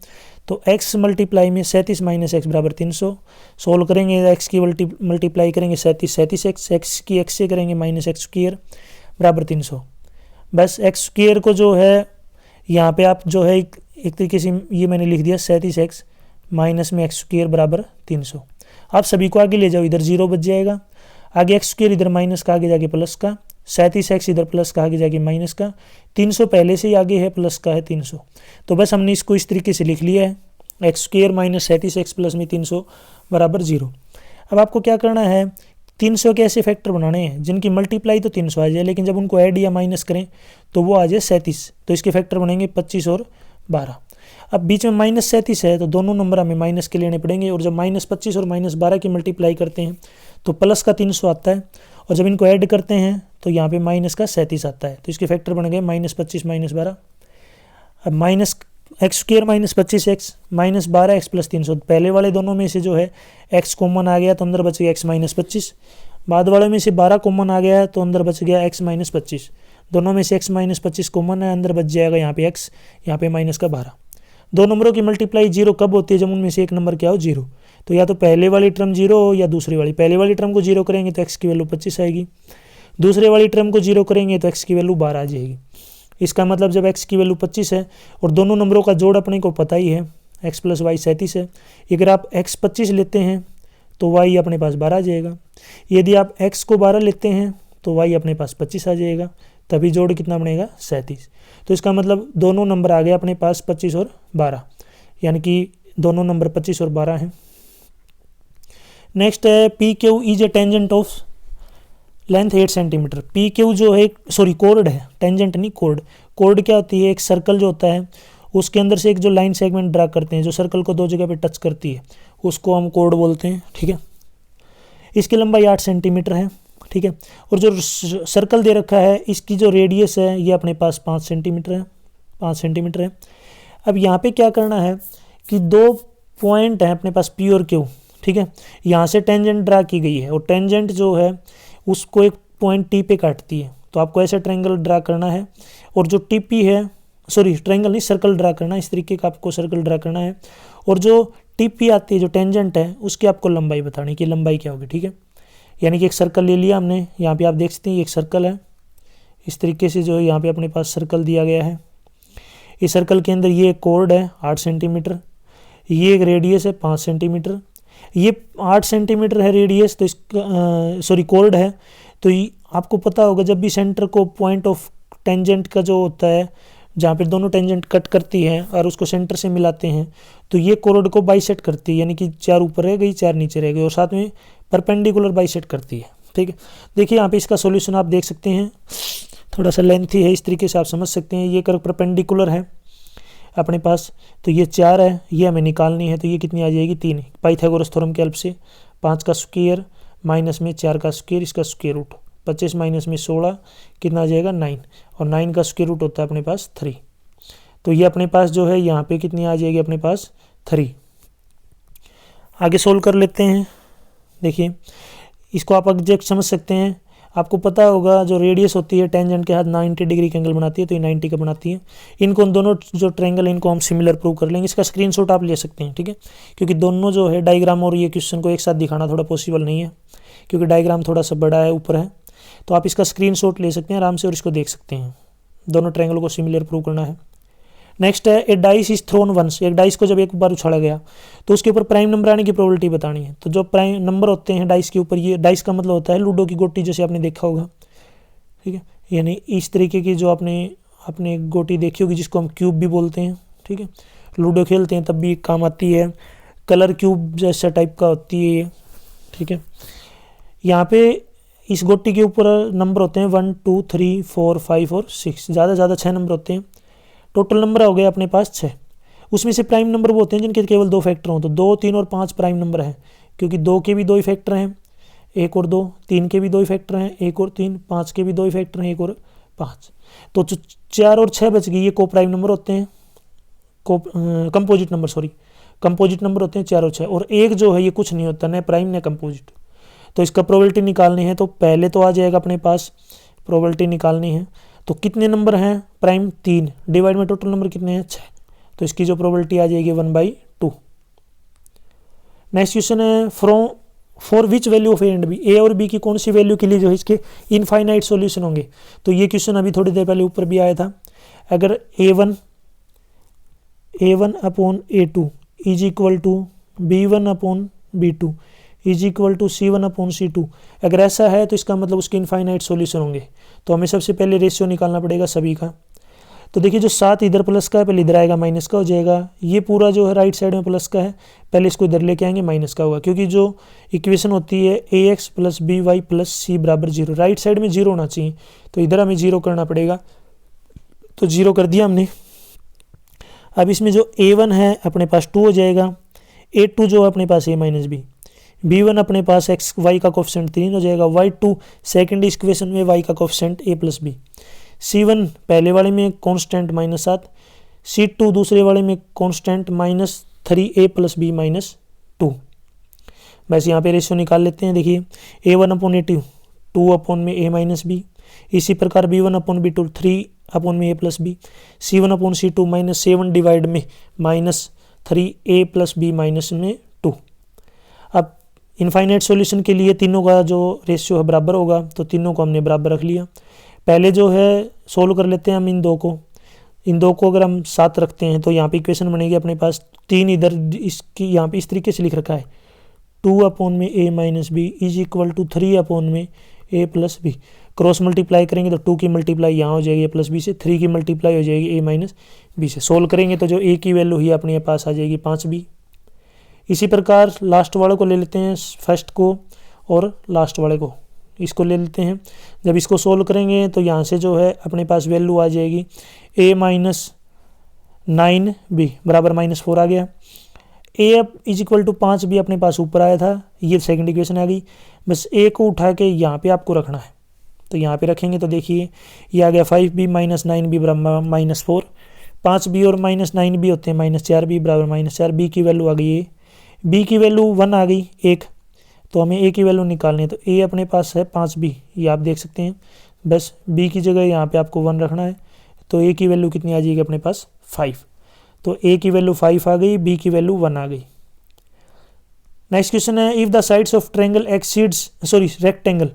तो x मल्टीप्लाई में 37 माइनस x बराबर 300। सोल्व करेंगे, x की मल्टीप्लाई करेंगे 37 x की x से करेंगे माइनस एक्स स्क्वायर बराबर 300। बस एक्स स्क्वायर को जो है यहाँ पे आप जो है एक तरीके से ये मैंने लिख दिया 37x माइनस में एक्स स्क्वायर बराबर 300। आप सभी को आगे ले जाओ, इधर 0 बच जाएगा, आगे एक्स स्क्वायर इधर माइनस का आगे जाके प्लस का, 37x इधर प्लस का आगे जाके माइनस का, 300 पहले से ही आगे है, प्लस का है 300। तो बस हमने इसको इस तरीके से लिख लिया है, x square minus 37x plus में 300 बराबर 0। अब आपको क्या करना है, 300 के ऐसे फैक्टर बनाने हैं जिनकी मल्टीप्लाई तो 300 आ जाए, लेकिन जब उनको ऐड या माइनस करें तो वो आ जाए 37। तो इसके फैक्टर बनेंगे 25 और 12। अब बीच में -37 है तो दोनों नंबर हमें माइनस के लेने पड़ेंगे, और जब -25 और -12 की मल्टीप्लाई करते हैं तो प्लस का 300 आता है, और जब इनको ऐड करते हैं तो यहाँ पे माइनस का 37 आता है। तो इसके फैक्टर बन गए -25 -12। अब minus x square minus 25x minus 12x plus 300, पहले वाले दोनों में से जो है x कॉमन आ गया तो अंदर बच गया x माइनस 25, बाद वाले में से 12 कॉमन आ गया तो अंदर बच गया x माइनस 25, दोनों में से x माइनस 25 कॉमन है, अंदर बच जाएगा यहाँ पे x, यहाँ पे माइनस का 12। दो नंबरों की मल्टीप्लाई 0 कब होती है, जब उनमें से एक नंबर क्या हो 0। तो या तो पहले वाली टर्म 0 हो या दूसरी वाली। पहले वाली टर्म को 0 करेंगे तो x की वैल्यू 25 आएगी, दूसरे वाली टर्म को 0 करेंगे तो x की वैल्यू 12 आ जाएगी। इसका मतलब जब x की वैल्यू 25 है और दोनों नंबरों का जोड़ अपने को पता ही है, x प्लस वाई 37 है, अगर आप x 25 लेते हैं तो y अपने पास 12 आ जाएगा, यदि आप x को 12 लेते हैं तो y अपने पास 25 आ जाएगा, तभी जोड़ कितना बनेगा 37। तो इसका मतलब दोनों नंबर आ गए अपने पास 25 और 12, यानी कि दोनों नंबर 25 और 12 हैं। नेक्स्ट है P Q is a tangent of length 8 centimetre. P Q जो है कोड है, टेंजेंट नहीं कोड। कोड क्या होती है, एक सर्कल जो होता है उसके अंदर से एक जो लाइन सेगमेंट ड्रा करते हैं, जो सर्कल को दो जगह पे टच करती है, उसको हम कोड बोलते हैं, ठीक है। इसकी लंबाई 8 सेंटीमीटर है, ठीक है। और जो सर्कल दे रखा है इसकी जो रेडियस है ये अपने पास 5 सेंटीमीटर है। अब यहाँ पे क्या करना है कि दो पॉइंट हैं अपने पास पी और क्यू, ठीक है। यहाँ से टेंजेंट ड्रा की गई है और टेंजेंट जो है उसको एक पॉइंट टी पे काटती है, तो आपको ऐसा ट्रायंगल ड्रा करना है। और जो टी पी है, सॉरी ट्रायंगल नहीं, सर्कल ड्रा करना है, इस तरीके का आपको सर्कल ड्रा करना है। और जो टिप ही आती है जो टेंजेंट है उसकी आपको लंबाई बतानी कि लंबाई क्या होगी, ठीक है। यानी कि एक सर्कल ले लिया हमने, यहाँ पे आप देख सकते हैं एक सर्कल है, इस तरीके से जो है यहाँ पे अपने पास सर्कल दिया गया है। इस सर्कल के अंदर ये कोर्ड है 8 सेंटीमीटर, ये एक रेडियस है 5 सेंटीमीटर, ये 8 सेंटीमीटर है रेडियस, तो इसका कोर्ड है। तो आपको पता होगा जब भी सेंटर को पॉइंट ऑफ टेंजेंट का जो होता है जहाँ पे दोनों टेंजेंट कट करती है और उसको सेंटर से मिलाते हैं, तो ये कोर्ड को बाइसेक्ट करती है, यानी कि 4 ऊपर रह गई 4 नीचे रह गई, और साथ में परपेंडिकुलर बाइसेक्ट करती है, ठीक है। देखिए यहाँ पे इसका सॉल्यूशन आप देख सकते हैं, थोड़ा सा लेंथी है, इस तरीके से आप समझ सकते हैं। ये कर्व परपेंडिकुलर है अपने पास, तो ये 4 है, ये हमें निकालनी है, तो ये कितनी आ जाएगी 3। पाइथागोरस थ्योरम के हेल्प से 5 का स्क्वायर माइनस में 4 का स्क्वायर, इसका स्क्वायर रूट, 25 माइनस में 16 कितना आ जाएगा 9, और 9 का स्क्वायर रूट होता है अपने पास 3। तो ये अपने पास जो है यहाँ पे कितनी आ जाएगी अपने पास 3। आगे सोल्व कर लेते हैं। देखिए इसको आप एग्जैक्ट समझ सकते हैं, आपको पता होगा जो रेडियस होती है टेंजेंट के साथ 90 डिग्री का एंगल बनाती है, तो ये 90 का बनाती है। इनको दोनों जो ट्रायंगल इनको हम सिमिलर प्रूव कर लेंगे, इसका स्क्रीनशॉट आप ले सकते हैं, ठीक है। क्योंकि दोनों जो है डायग्राम और ये क्वेश्चन को एक साथ दिखाना थोड़ा पॉसिबल नहीं है, क्योंकि डायग्राम थोड़ा सा बड़ा है ऊपर है, तो आप इसका स्क्रीनशॉट ले सकते हैं आराम से और इसको देख सकते हैं। दोनों ट्रायंगल को सिमिलर प्रूव करना है। नेक्स्ट है ए डाइस इज थ्रोन वंस, एक डाइस को जब एक बार उछाला गया तो उसके ऊपर प्राइम नंबर आने की प्रोबेबिलिटी बतानी है। तो जो प्राइम नंबर होते हैं डाइस के ऊपर, ये डाइस का मतलब होता है लूडो की गोटी, जैसे आपने देखा होगा, ठीक है। यानी इस तरीके की जो आपने गोटी देखी होगी जिसको हम क्यूब भी बोलते हैं, ठीक है। लूडो खेलते हैं तब भी काम आती है, कलर क्यूब जैसा टाइप का होती है ये, ठीक है। यहाँ पे इस गोटी के ऊपर नंबर होते हैं 1 2 3 4 5 और 6, ज़्यादा से ज़्यादा 6 नंबर होते हैं। टोटल नंबर हो गए अपने पास 6। उसमें से प्राइम नंबर वो होते हैं जिनके केवल 2 फैक्टर हों, तो 2 3 और 5 प्राइम नंबर हैं, क्योंकि 2 के भी 2 ही फैक्टर हैं, 1 और 2, 3 के भी 2 ही फैक्टर हैं, 1 और 3, 5 के भी 2 ही फैक्टर हैं, 1 और 5। तो 4 और 6 बच गई, ये को प्राइम नंबर होते हैं, कंपोजिट नंबर होते हैं 4 और 6, और 1 जो है ये कुछ नहीं होता, न प्राइम न कंपोजिट। तो इसका प्रोबेबिलिटी निकालनी है, तो पहले तो आ जाएगा अपने पास प्रोबेबिलिटी निकालनी है, तो कितने नंबर हैं प्राइम 3 डिवाइड में टोटल नंबर कितने हैं 6, तो इसकी जो प्रोबेबिलिटी आ जाएगी 1/2। नेक्स्ट क्वेश्चन है for which value of A and B, A और बी की कौन सी वैल्यू के लिए जो है इसके इनफाइनाइट सॉल्यूशन होंगे। तो ये क्वेश्चन अभी थोड़ी देर पहले ऊपर भी आया था। अगर a1 upon a2 is equal to b1 upon b2 is equal to c1 upon c2, अगर ऐसा है तो इसका मतलब उसके इनफाइनाइट सॉल्यूशन होंगे। तो हमें सबसे पहले रेशियो निकालना पड़ेगा सभी का। तो देखिए जो 7 इधर प्लस का है, पहले इधर आएगा माइनस का हो जाएगा, ये पूरा जो है राइट साइड में प्लस का है, पहले इसको इधर लेके आएंगे माइनस का होगा, क्योंकि जो इक्वेशन होती है ax plus by plus c बराबर 0, राइट साइड में 0 होना चाहिए, तो इधर हमें 0 करना पड़ेगा, तो 0 कर दिया हमने। अब इसमें जो a1 है अपने पास 2 हो जाएगा, a2 जो है अपने पास a माइनस बी, b1 अपने पास x y का कोफिशिएंट 3 हो जाएगा, y2 सेकेंड इक्वेशन में y का coefficient a plus B, c1 पहले वाले में कांस्टेंट -7, c2 दूसरे वाले में कांस्टेंट -3a प्लस बी -2। बस यहाँ पे रेशियो निकाल लेते हैं। देखिए a1 अपॉन a2 2 अपॉन में a माइनस बी, इसी प्रकार b1 अपॉन b2 3 अपॉन में a plus B, c1 upon c2 -7 divide में -3a प्लस बी -2। अब इनफाइनाइट सॉल्यूशन के लिए तीनों का जो रेशियो है बराबर होगा, तो तीनों को हमने बराबर रख लिया। पहले जो है सोल्व कर लेते हैं हम इन दो को अगर हम साथ रखते हैं तो यहाँ पे इक्वेशन बनेगी अपने पास 3 इधर, इसकी यहाँ पे इस तरीके से लिख रखा है 2 अपॉन में a minus B is equal to 3 upon में a plus B. Cross multiply करेंगे तो 2 की मल्टीप्लाई यहाँ हो जाएगी a प्लस बी से, 3 की मल्टीप्लाई हो जाएगी a माइनस बी से। सोल्व करेंगे तो जो a की वैल्यू ही अपने पास आ जाएगी 5b। इसी प्रकार लास्ट वाले को ले लेते हैं, फर्स्ट को और लास्ट वाले को इसको ले लेते हैं। जब इसको सोल्व करेंगे तो यहाँ से जो है अपने पास वैल्यू आ जाएगी a माइनस 9b बराबर -4 आ गया। a is equal to 5b अपने पास ऊपर आया था, ये सेकंड इक्वेशन आ गई। बस a को उठा के यहाँ पे आपको रखना है, तो यहाँ पे रखेंगे तो देखिए ये आ गया 5b माइनस 9b बराबर -4, 5b और -9b होते हैं -4b बराबर -4, b की वैल्यू आ गई a, b की वैल्यू 1 आ गई 1, तो हमें a की वैल्यू निकालनी है। तो a अपने पास है 5b, ये आप देख सकते हैं। बस b की जगह यहाँ पे आपको 1 रखना है, तो a की वैल्यू कितनी आ जाएगी अपने पास 5। तो a की वैल्यू 5 आ गई, b की वैल्यू 1 आ गई। नेक्स्ट क्वेश्चन है if the sides of triangle exceeds rectangle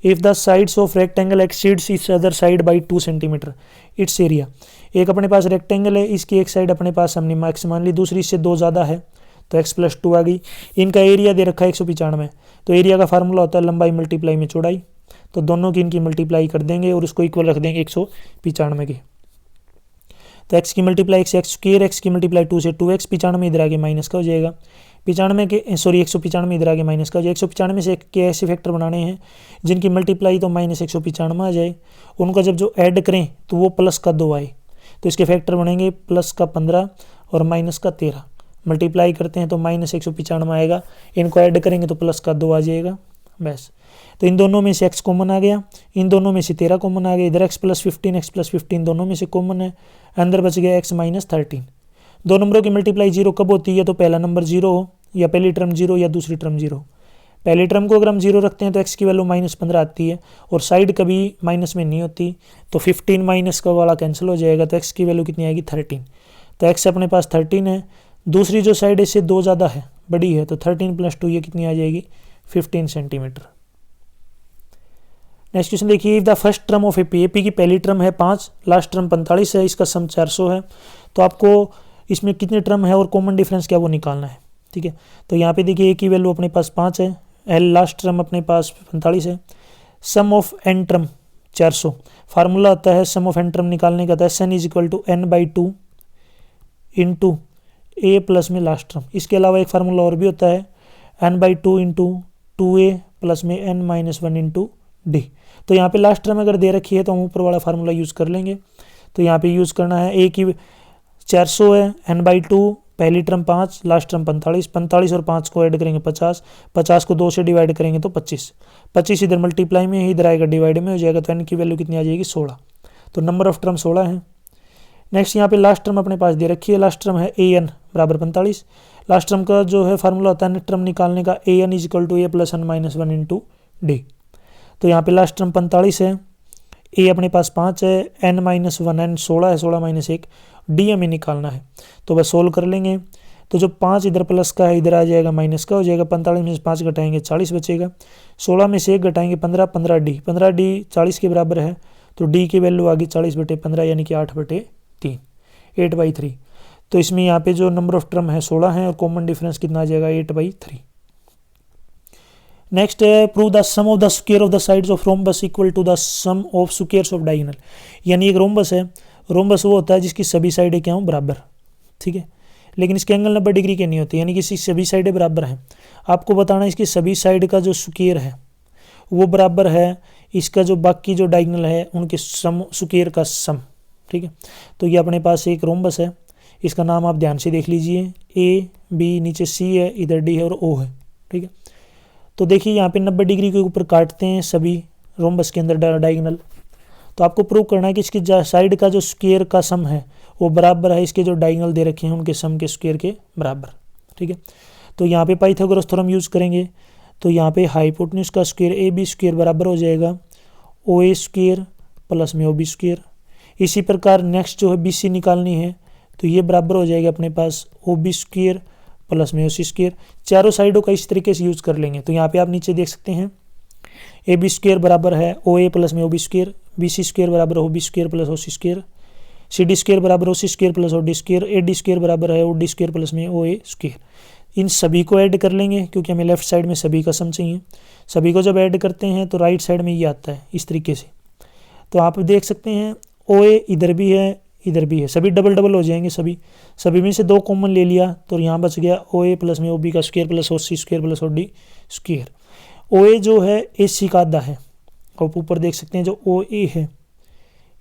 if the sides of rectangle exceeds is other side by 2 centimetre its area. एक अपने पास रेक्टेंगल है, इसकी एक साइड अपने पास हमने मैक्स मान ली, दूसरी इससे 2 ज़्यादा है तो x+2 आ गई। इनका एरिया दे रखा है 195, तो एरिया का फार्मूला होता है लंबाई मल्टीप्लाई में चौड़ाई, तो दोनों की इनकी मल्टीप्लाई कर देंगे और उसको इक्वल रख देंगे 195 के। तो x की मल्टीप्लाई x स्क्वायर, x की मल्टीप्लाई 2 से 2x, 95 इधर आगे माइनस का हो जाएगा, 195 इधर आगे माइनस का हो जाएगा। 195 से के ऐसे फैक्टर बनाने हैं जिनकी मल्टीप्लाई तो -195 आ जाए, उनका जब जो ऐड करें तो वो प्लस का 2 आए, तो इसके फैक्टर बनेंगे प्लस का 15 और माइनस का 13। मल्टीप्लाई करते हैं तो -195 आएगा, इनको ऐड करेंगे तो प्लस का 2 आ जाएगा बस। तो इन दोनों में से x कॉमन आ गया, इन दोनों में से 13 कॉमन आ गया, इधर x+15 दोनों में से कॉमन है, अंदर बच गया x-13। दो नंबरों की मल्टीप्लाई 0 कब होती है, तो पहला नंबर 0 हो या पहली टर्म 0 या दूसरी टर्म 0। पहली टर्म को अगर हम 0 रखते हैं तो x की वैल्यू -15 आती है और साइड कभी माइनस में नहीं होती, तो 15 माइनस का वाला कैंसिल हो जाएगा, तो x की वैल्यू कितनी आएगी 13। तो x अपने पास 13 है, दूसरी जो साइड इससे 2 ज़्यादा है, बड़ी है, तो 13 + 2 ये कितनी आ जाएगी 15 सेंटीमीटर। नेक्स्ट क्वेश्चन देखिए if the first term of AP की पहली टर्म है 5, लास्ट टर्म 45 है, इसका सम 400 है, तो आपको इसमें कितने टर्म है और कॉमन डिफरेंस क्या वो निकालना है। ठीक है, तो यहाँ पे देखिए ए की वैल्यू अपने पास 5 है, एल लास्ट टर्म अपने पास 45 है, सम ऑफ एन टर्म 400। फार्मूला होता है सम ऑफ एन टर्म निकालने का होता है सन = n/2 इंटू ए प्लस में लास्ट टर्म। इसके अलावा एक फार्मूला और भी होता है n/2 इंटू 2a प्लस में n-1 इंटू डी। तो यहाँ पे लास्ट टर्म अगर दे रखी है तो हम ऊपर वाला फार्मूला यूज़ कर लेंगे, तो यहाँ पे यूज़ करना है ए की 400 है, n/2 पहली टर्म 5, लास्ट टर्म 45 और 5 को ऐड करेंगे 50 को 2 से डिवाइड करेंगे तो 25 इधर मल्टीप्लाई में है, इधर आएगा डिवाइड में हो जाएगा, तो n की वैल्यू कितनी आ जाएगी 16। तो नंबर ऑफ टर्म 16 है। नेक्स्ट यहाँ पे लास्ट टर्म अपने पास दे रखी है, लास्ट टर्म है an बराबर 45। लास्ट टर्म का जो है फार्मूला होता है नेट टर्म निकालने का an = a + n-1 into D. तो यहाँ पे लास्ट टर्म 45 है, ए अपने पास 5 है, n-1 n 16 है, 16 - 1 डी हमें निकालना है, तो बस सोल्व कर लेंगे। तो जो 5 इधर प्लस का है इधर आ जाएगा माइनस का हो जाएगा, 45 में से 5 घटाएंगे 40 बचेगा, 16 में से 1 घटाएंगे 15 डी 40 के बराबर है, तो डी की वैल्यू आ गई 40/15 यानी कि 8/3 8/3। तो इसमें यहाँ पे जो नंबर ऑफ टर्म है 16 है और कॉमन डिफरेंस कितना आ जाएगा 8/3। नेक्स्ट है prove the sum of the square of the sides of rhombus equal to the sum of squares of diagonal. यानी एक रोम्बस है, रोम्बस वो होता है जिसकी सभी साइडें क्या हों बराबर, ठीक है, लेकिन इसके एंगल 90 डिग्री के नहीं होते, यानी कि इसकी सभी साइडें बराबर हैं। आपको बताना है इसकी सभी साइड का जो स्क्वायर है वो बराबर है इसका जो बाकी जो डायगोनल है उनके सम स्क्वायर का सम। ठीक है, तो ये अपने पास एक रोम्बस है, इसका नाम आप ध्यान से देख लीजिए, ए बी नीचे सी है, इधर डी है और ओ है। ठीक है, तो देखिए यहाँ पे 90 डिग्री के ऊपर काटते हैं सभी रोम्बस के अंदर डायगोनल, तो आपको प्रूव करना है कि इसकी साइड का जो स्क्वायर का सम है वो बराबर है इसके जो डायगोनल दे रखे हैं उनके सम के स्क्वायर के बराबर। ठीक है, तो यहाँ पे पाइथागोरस थ्योरम यूज़ करेंगे, तो यहाँ पे हाइपोटेन्यूज का स्क्वायर ए बी स्क्वायर बराबर हो जाएगा ओ ए स्क्वायर प्लस में ओ बी स्क्वायर। इसी प्रकार नेक्स्ट जो है बी सी निकालनी है, तो ये बराबर हो जाएगा अपने पास ओ बी स्क्वायर प्लस में ओ सी स्क्वायर। चारों साइडों का इस तरीके से यूज़ कर लेंगे, तो यहाँ पे आप नीचे देख सकते हैं ए बी स्क्वायर बराबर है ओ ए प्लस में O B square, B C square बराबर O B square plus O C square, C D square बराबर O C square plus O D square, A D square बराबर है ओ D square plus में ओ ए square. इन सभी को add कर लेंगे क्योंकि हमें लेफ्ट साइड में सभी का सम चाहिए। सभी को जब ऐड करते हैं तो राइट साइड में ये आता है इस तरीके से, तो आप देख सकते हैं ओ ए इधर भी है इधर भी है, सभी डबल डबल हो जाएंगे, सभी में से 2 कॉमन ले लिया तो यहाँ बच गया ओ ए प्लस में ओ बी का square plus O C square plus O D square. O A जो है ए सी का आधा है, आप ऊपर देख सकते हैं जो ओ ए है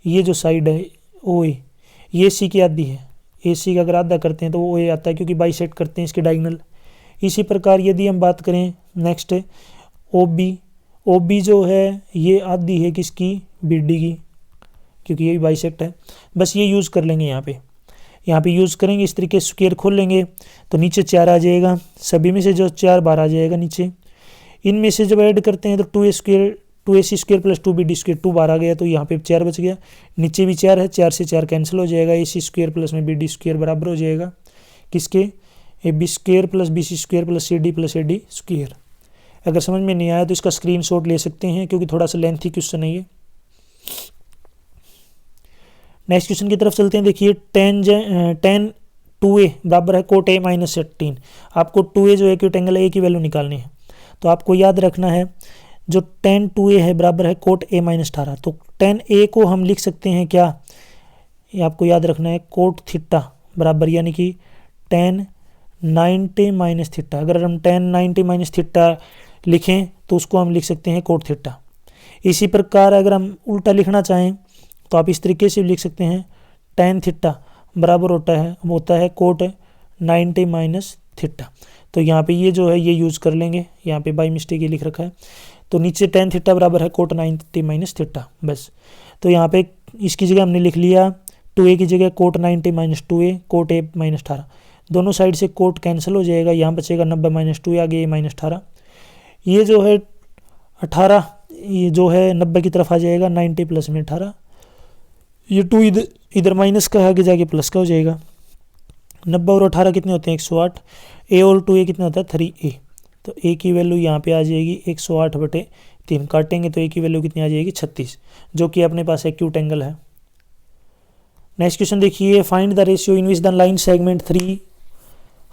ये जो साइड है ओ ए ये सी की आधी है, ए सी का अगर आधा करते हैं तो ओ ए आता है क्योंकि बाइसेक्ट करते हैं इसके डायगोनल। इसी प्रकार यदि हम बात करें नेक्स्ट ओ बी जो है ये आधी है किसकी बी डी की, क्योंकि ये भी बाइसेक्ट है। बस ये यूज़ कर लेंगे, यहाँ पे यूज़ करेंगे, इस तरीके स्क्वायर खोल लेंगे तो नीचे 4 आ जाएगा, सभी में से जो 4 बाहर आ जाएगा नीचे। इनमें से जब ऐड करते हैं तो 2ac square plus 2bd square 2 बाहर आ गया, तो यहाँ पे 4 बच गया, नीचे भी 4 है, 4 से 4 कैंसिल हो जाएगा, ac स्क्वायर प्लस में bd स्क्वायर बराबर हो जाएगा किसके A B square plus B C square plus C D square. अगर समझ में नहीं आया तो इसका स्क्रीनशॉट ले सकते हैं, क्योंकि थोड़ा सा लेंथी क्वेश्चन है ये। नेक्स्ट क्वेश्चन की तरफ चलते हैं। देखिए टेन 2a बराबर है कोट ए माइनस 18। आपको 2a जो एक्यूट एंगल है, ए की वैल्यू निकालनी है। तो आपको याद रखना है जो टेन 2a है बराबर है कोट ए माइनस 18। तो टेन ए को हम लिख सकते हैं क्या, ये आपको याद रखना है कोट थीटा बराबर, यानी कि टेन 90 माइनस थीटा। अगर हम टेन 90 माइनस थीटा लिखें तो उसको हम लिख सकते हैं कोट थीटा। इसी प्रकार अगर हम उल्टा लिखना चाहें तो आप इस तरीके से लिख सकते हैं टेन थीटा बराबर होता है कोट 90 माइनस थीटा। तो यहाँ पे ये जो है ये यूज़ कर लेंगे, यहाँ पे बाई मिस्टेक ये लिख रखा है। तो नीचे टेन थीटा बराबर है कोट 90 माइनस थीटा बस। तो यहाँ पे इसकी जगह हमने लिख लिया 2a की जगह cot 90 minus 2a cot A minus 18। दोनों साइड से कोट कैंसिल हो जाएगा, यहाँ बचेगा 90 माइनस 2 आगे ए माइनस 18। ये जो है 18 ये जो है 90 की तरफ आ जाएगा, 90 प्लस में 18। ये 2 इधर माइनस का आगे जाके प्लस का हो जाएगा। 90 और 18 कितने होते हैं 108। ए और 2a कितना होता है 3a। तो a की वैल्यू यहाँ पे आ जाएगी 108/3। काटेंगे तो a की वैल्यू कितनी आ जाएगी 36, जो कि अपने पास एक्यूट एंगल है। नेक्स्ट क्वेश्चन देखिए, find the ratio in which the line segment 3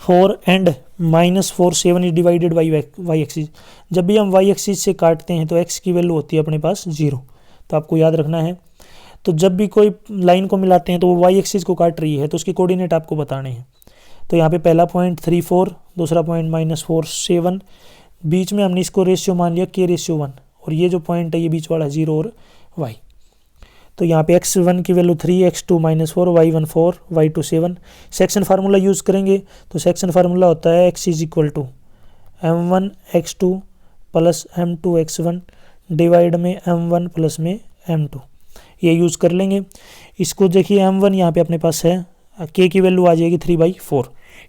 4 and -4 7 is divided by Y axis. जब भी हम वाई एक्सिस से काटते हैं तो एक्स की वैल्यू होती है अपने पास 0। तो आपको याद रखना है, तो जब भी कोई लाइन को मिलाते हैं तो वो वाई एक्सिस को काट रही है तो उसकी कोऑर्डिनेट आपको बताने हैं। तो यहाँ पे पहला पॉइंट 3 4, दूसरा पॉइंट -4 7, बीच में हमने इसको रेशियो मान लिया k/1, और ये जो पॉइंट है ये बीच वाला 0 और y। तो यहाँ पे x1 की value 3, x2 -4, y1 4, y2 7। Section formula use करेंगे तो सेक्शन फार्मूला होता है x = m1 x2 plus m2 x1 divide में m1 प्लस में m2, ये यूज़ कर लेंगे। इसको देखिए m1 यहाँ पे अपने पास है, k की वैल्यू आ जाएगी 3/4,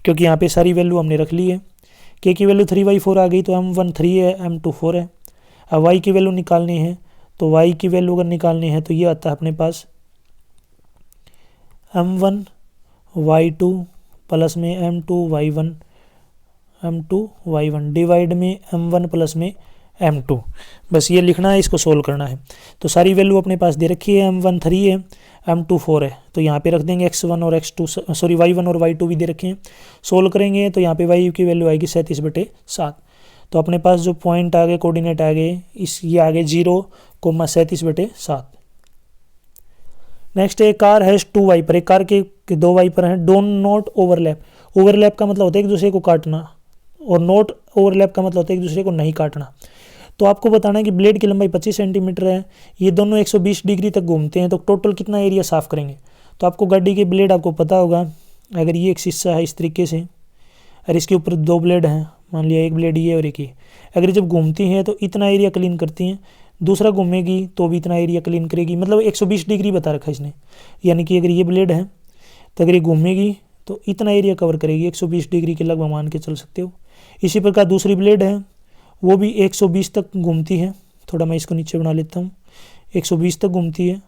क्योंकि यहाँ पे सारी वैल्यू हमने रख ली है। k की वैल्यू 3/4 आ गई तो m1 3 है, m2 4 है। अब y की वैल्यू निकालनी है, तो y की वैल्यू अगर निकालनी है तो ये आता है अपने पास m1 y2 प्लस में m2 y1 डिवाइड में m1 प्लस में m2। बस ये लिखना है, इसको सोल्व करना है। तो सारी वैल्यू अपने पास दे रखी है, m1 3 है, m2 4 है। तो यहाँ पे रख देंगे x1 और y1 और y2 भी दे रखे हैं। सोल्व करेंगे तो यहाँ पे y की वैल्यू आएगी 37/7। तो अपने पास जो पॉइंट आ गए, कोऑर्डिनेट आ गए, ये आ गए 0,37/7। नेक्स्ट है कार हैज 2 वाइपर। एक कार के 2 वाइपर हैं, डोंट नॉट ओवरलैप। ओवरलैप का मतलब होता है एक दूसरे को काटना, और नॉट ओवरलैप का मतलब होता है एक दूसरे को नहीं काटना। तो आपको बताना है कि ब्लेड की लंबाई 25 सेंटीमीटर है, ये दोनों 120 डिग्री तक घूमते हैं, तो टोटल कितना एरिया साफ़ करेंगे। तो आपको गाड़ी के ब्लेड आपको पता होगा, अगर ये एक शीशा है इस तरीके से और इसके ऊपर 2 ब्लेड हैं, मान लिया एक ब्लेड ये और एक ये, अगर जब घूमती हैं तो इतना एरिया क्लीन करती हैं, दूसरा घूमेगी तो भी इतना एरिया क्लीन करेगी। मतलब 120 डिग्री बता रखा है इसने, यानी कि अगर ये ब्लेड है तो अगर ये घूमेगी तो इतना एरिया कवर करेगी, 120 डिग्री के लगभग मान के चल सकते हो। इसी प्रकार दूसरी ब्लेड है, वो भी 120 तक घूमती है। थोड़ा मैं इसको नीचे बना लेता हूँ, 120 तक घूमती है,